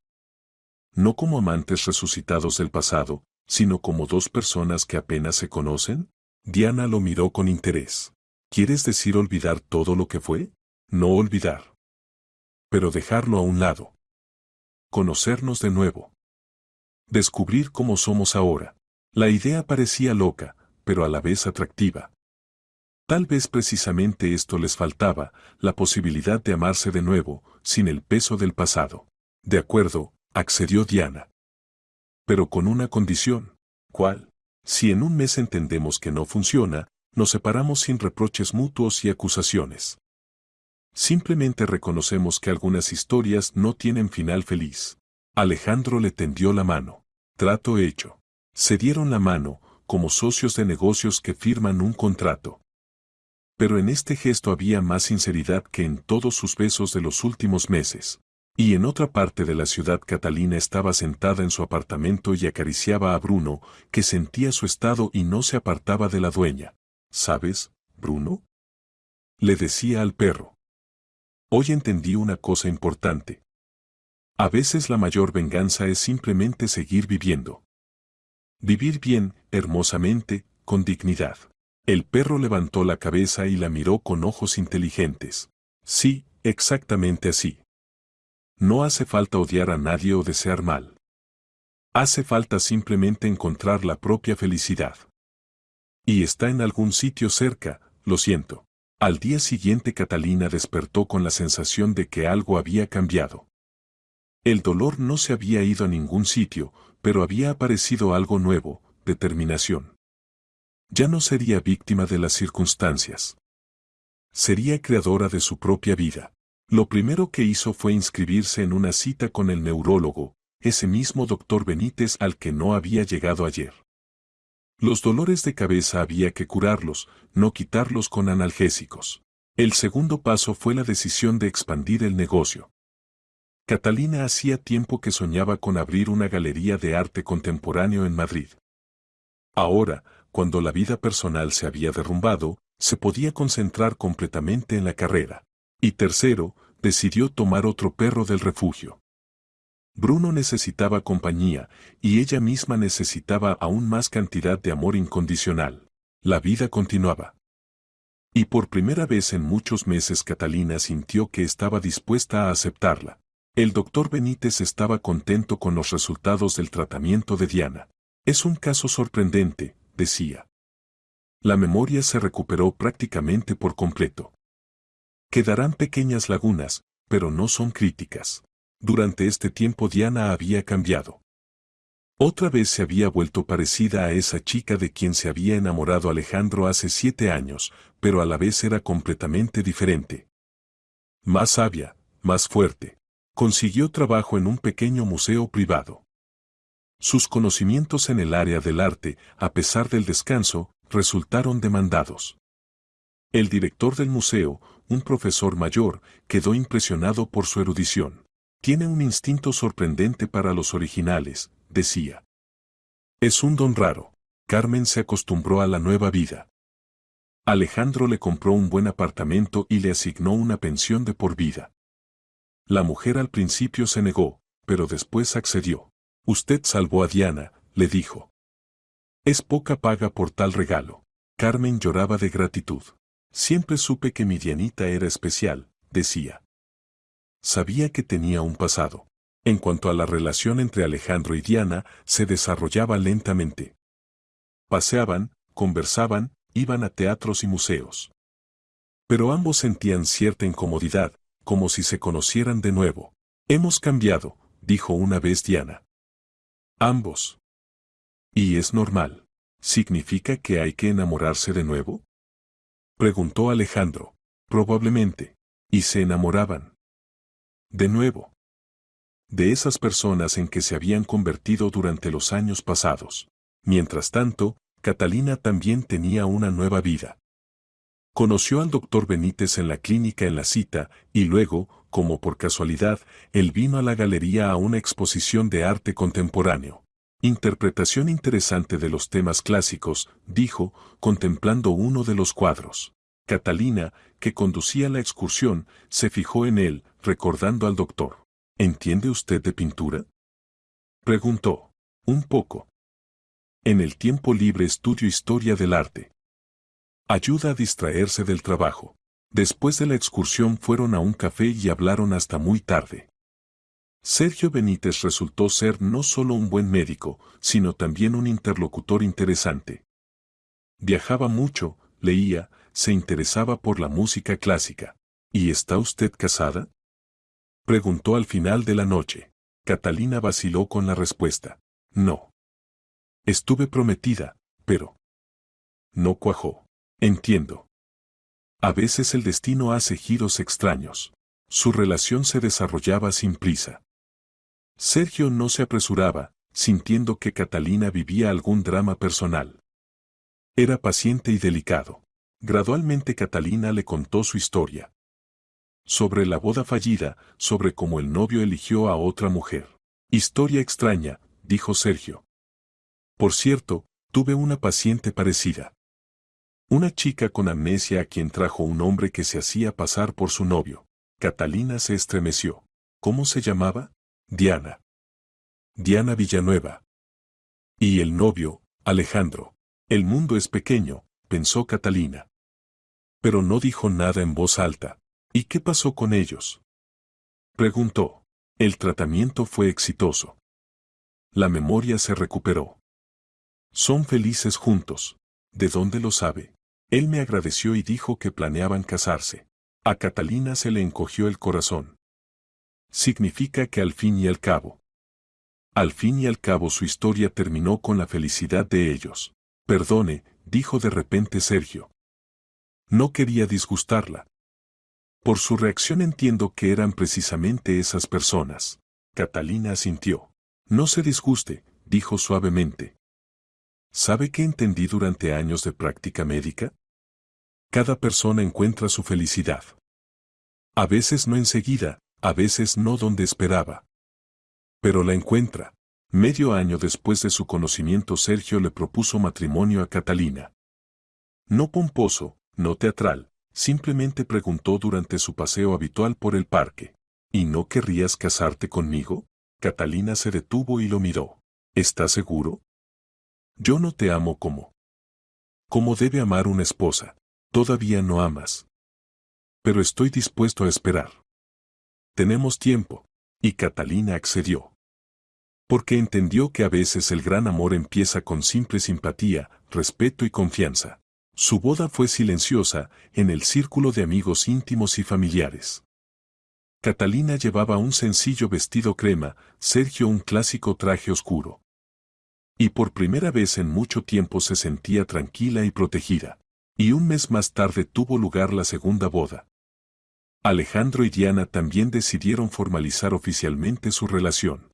No como amantes resucitados del pasado, sino como dos personas que apenas se conocen. Diana lo miró con interés. ¿Quieres decir olvidar todo lo que fue? No olvidar. Pero dejarlo a un lado. Conocernos de nuevo. Descubrir cómo somos ahora. La idea parecía loca, pero a la vez atractiva. Tal vez precisamente esto les faltaba, la posibilidad de amarse de nuevo, sin el peso del pasado. De acuerdo, accedió Diana. Pero con una condición. ¿Cuál? Si en un mes entendemos que no funciona, nos separamos sin reproches mutuos y acusaciones. Simplemente reconocemos que algunas historias no tienen final feliz. Alejandro le tendió la mano. Trato hecho. Se dieron la mano, como socios de negocios que firman un contrato. Pero en este gesto había más sinceridad que en todos sus besos de los últimos meses. Y en otra parte de la ciudad Catalina estaba sentada en su apartamento y acariciaba a Bruno, que sentía su estado y no se apartaba de la dueña. ¿Sabes, Bruno?, le decía al perro. Hoy entendí una cosa importante. A veces la mayor venganza es simplemente seguir viviendo. Vivir bien, hermosamente, con dignidad. El perro levantó la cabeza y la miró con ojos inteligentes. Sí, exactamente así. No hace falta odiar a nadie o desear mal. Hace falta simplemente encontrar la propia felicidad. Y está en algún sitio cerca, lo siento. Al día siguiente Catalina despertó con la sensación de que algo había cambiado. El dolor no se había ido a ningún sitio, pero había aparecido algo nuevo, determinación. Ya no sería víctima de las circunstancias. Sería creadora de su propia vida. Lo primero que hizo fue inscribirse en una cita con el neurólogo, ese mismo doctor Benítez al que no había llegado ayer. Los dolores de cabeza había que curarlos, no quitarlos con analgésicos. El segundo paso fue la decisión de expandir el negocio. Catalina hacía tiempo que soñaba con abrir una galería de arte contemporáneo en Madrid. Ahora, cuando la vida personal se había derrumbado, se podía concentrar completamente en la carrera. Y tercero, decidió tomar otro perro del refugio. Bruno necesitaba compañía, y ella misma necesitaba aún más cantidad de amor incondicional. La vida continuaba. Y por primera vez en muchos meses Catalina sintió que estaba dispuesta a aceptarla. El doctor Benítez estaba contento con los resultados del tratamiento de Diana. Es un caso sorprendente, decía. La memoria se recuperó prácticamente por completo. Quedarán pequeñas lagunas, pero no son críticas. Durante este tiempo Diana había cambiado. Otra vez se había vuelto parecida a esa chica de quien se había enamorado Alejandro hace 7 años, pero a la vez era completamente diferente. Más sabia, más fuerte. Consiguió trabajo en un pequeño museo privado. Sus conocimientos en el área del arte, a pesar del descanso, resultaron demandados. El director del museo, un profesor mayor, quedó impresionado por su erudición. Tiene un instinto sorprendente para los originales, decía. Es un don raro. Carmen se acostumbró a la nueva vida. Alejandro le compró un buen apartamento y le asignó una pensión de por vida. La mujer al principio se negó, pero después accedió. Usted salvó a Diana, le dijo. Es poca paga por tal regalo. Carmen lloraba de gratitud. Siempre supe que mi Dianita era especial, decía. Sabía que tenía un pasado. En cuanto a la relación entre Alejandro y Diana, se desarrollaba lentamente. Paseaban, conversaban, iban a teatros y museos. Pero ambos sentían cierta incomodidad, como si se conocieran de nuevo. Hemos cambiado, dijo una vez Diana. Ambos. Y es normal. ¿Significa que hay que enamorarse de nuevo?, preguntó Alejandro. Probablemente. Y se enamoraban. De nuevo. De esas personas en que se habían convertido durante los años pasados. Mientras tanto, Catalina también tenía una nueva vida. Conoció al doctor Benítez en la clínica en la cita, y luego, como por casualidad, él vino a la galería a una exposición de arte contemporáneo. Interpretación interesante de los temas clásicos, dijo, contemplando uno de los cuadros. Catalina, que conducía la excursión, se fijó en él, recordando al doctor. ¿Entiende usted de pintura?, preguntó. Un poco. En el tiempo libre estudio historia del arte. Ayuda a distraerse del trabajo. Después de la excursión fueron a un café y hablaron hasta muy tarde. Sergio Benítez resultó ser no solo un buen médico, sino también un interlocutor interesante. Viajaba mucho, leía, se interesaba por la música clásica. ¿Y está usted casada?, preguntó al final de la noche. Catalina vaciló con la respuesta. No. Estuve prometida, pero no cuajó. Entiendo. A veces el destino hace giros extraños. Su relación se desarrollaba sin prisa. Sergio no se apresuraba, sintiendo que Catalina vivía algún drama personal. Era paciente y delicado. Gradualmente Catalina le contó su historia. Sobre la boda fallida, sobre cómo el novio eligió a otra mujer. Historia extraña, dijo Sergio. Por cierto, tuve una paciente parecida. Una chica con amnesia a quien trajo un hombre que se hacía pasar por su novio. Catalina se estremeció. ¿Cómo se llamaba? Diana. Diana Villanueva. Y el novio, Alejandro. El mundo es pequeño, pensó Catalina. Pero no dijo nada en voz alta. ¿Y qué pasó con ellos? Preguntó. El tratamiento fue exitoso. La memoria se recuperó. Son felices juntos. ¿De dónde lo sabe? Él me agradeció y dijo que planeaban casarse. A Catalina se le encogió el corazón. Significa que al fin y al cabo su historia terminó con la felicidad de ellos. Perdone, dijo de repente Sergio. No quería disgustarla. Por su reacción entiendo que eran precisamente esas personas. Catalina asintió. No se disguste, dijo suavemente. ¿Sabe qué entendí durante años de práctica médica? Cada persona encuentra su felicidad. A veces no enseguida, a veces no donde esperaba. Pero la encuentra. Medio año después de su conocimiento, Sergio le propuso matrimonio a Catalina. No pomposo, no teatral, simplemente preguntó durante su paseo habitual por el parque. ¿Y no querrías casarte conmigo? Catalina se detuvo y lo miró. ¿Estás seguro? Yo no te amo como debe amar una esposa. Todavía no amas. Pero estoy dispuesto a esperar. Tenemos tiempo. Y Catalina accedió. Porque entendió que a veces el gran amor empieza con simple simpatía, respeto y confianza. Su boda fue silenciosa, en el círculo de amigos íntimos y familiares. Catalina llevaba un sencillo vestido crema, Sergio un clásico traje oscuro. Y por primera vez en mucho tiempo se sentía tranquila y protegida. Y un mes más tarde tuvo lugar la segunda boda. Alejandro y Diana también decidieron formalizar oficialmente su relación.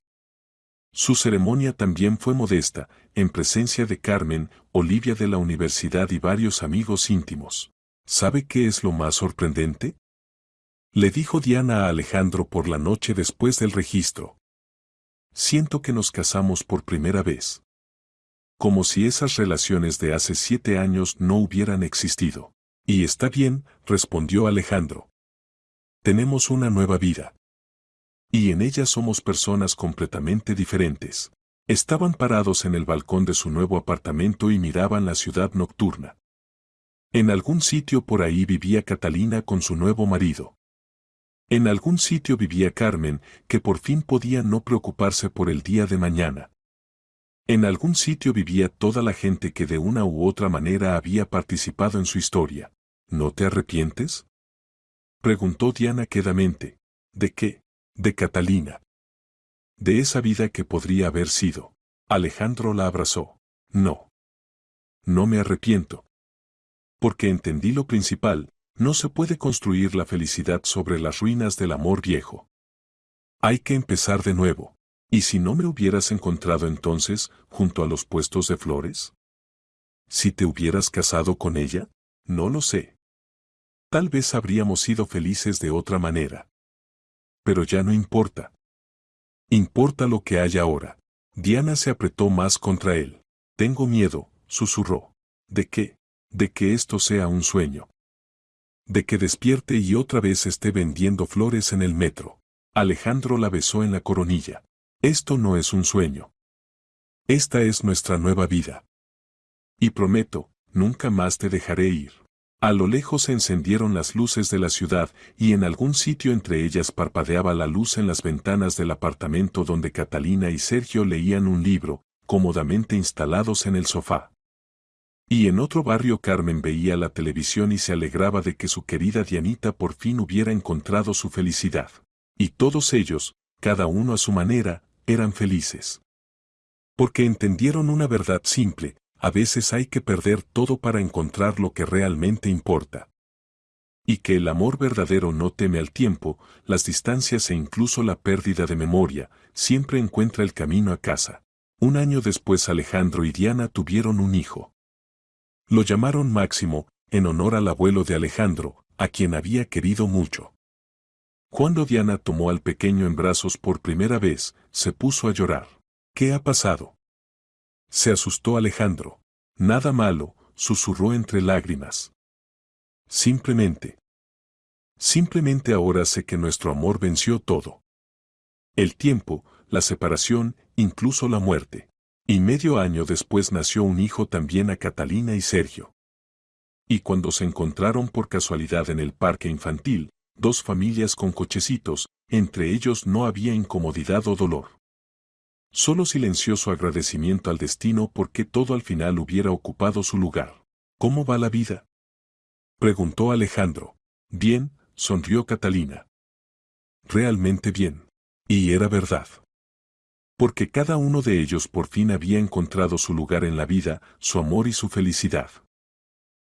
Su ceremonia también fue modesta, en presencia de Carmen, Olivia de la universidad y varios amigos íntimos. ¿Sabe qué es lo más sorprendente? Le dijo Diana a Alejandro por la noche después del registro. Siento que nos casamos por primera vez. Como si esas relaciones de hace 7 años no hubieran existido. Y está bien, respondió Alejandro. Tenemos una nueva vida. Y en ella somos personas completamente diferentes. Estaban parados en el balcón de su nuevo apartamento y miraban la ciudad nocturna. En algún sitio por ahí vivía Catalina con su nuevo marido. En algún sitio vivía Carmen, que por fin podía no preocuparse por el día de mañana. En algún sitio vivía toda la gente que de una u otra manera había participado en su historia. ¿No te arrepientes? Preguntó Diana quedamente. ¿De qué? De Catalina. De esa vida que podría haber sido. Alejandro la abrazó. No. No me arrepiento. Porque entendí lo principal, no se puede construir la felicidad sobre las ruinas del amor viejo. Hay que empezar de nuevo. ¿Y si no me hubieras encontrado entonces, junto a los puestos de flores? ¿Si te hubieras casado con ella? No lo sé. Tal vez habríamos sido felices de otra manera. Pero ya no importa. Importa lo que hay ahora. Diana se apretó más contra él. Tengo miedo, susurró. ¿De qué? De que esto sea un sueño. De que despierte y otra vez esté vendiendo flores en el metro. Alejandro la besó en la coronilla. Esto no es un sueño. Esta es nuestra nueva vida. Y prometo, nunca más te dejaré ir. A lo lejos se encendieron las luces de la ciudad y en algún sitio entre ellas parpadeaba la luz en las ventanas del apartamento donde Catalina y Sergio leían un libro, cómodamente instalados en el sofá. Y en otro barrio Carmen veía la televisión y se alegraba de que su querida Dianita por fin hubiera encontrado su felicidad. Y todos ellos, cada uno a su manera, eran felices. Porque entendieron una verdad simple, A veces hay que perder todo para encontrar lo que realmente importa. Y que el amor verdadero no teme al tiempo, las distancias e incluso la pérdida de memoria, siempre encuentra el camino a casa. Un año después Alejandro y Diana tuvieron un hijo. Lo llamaron Máximo, en honor al abuelo de Alejandro, a quien había querido mucho. Cuando Diana tomó al pequeño en brazos por primera vez, se puso a llorar. ¿Qué ha pasado? Se asustó Alejandro. Nada malo, susurró entre lágrimas. Simplemente ahora sé que nuestro amor venció todo. El tiempo, la separación, incluso la muerte. Y medio año después nació un hijo también a Catalina y Sergio. Y cuando se encontraron por casualidad en el parque infantil, dos familias con cochecitos, entre ellos no había incomodidad o dolor. Solo silencioso agradecimiento al destino porque todo al final hubiera ocupado su lugar. ¿Cómo va la vida?, preguntó Alejandro. Bien, sonrió Catalina. Realmente bien. Y era verdad. Porque cada uno de ellos por fin había encontrado su lugar en la vida, su amor y su felicidad.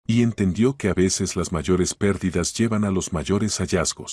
Y entendió que a veces las mayores pérdidas llevan a los mayores hallazgos.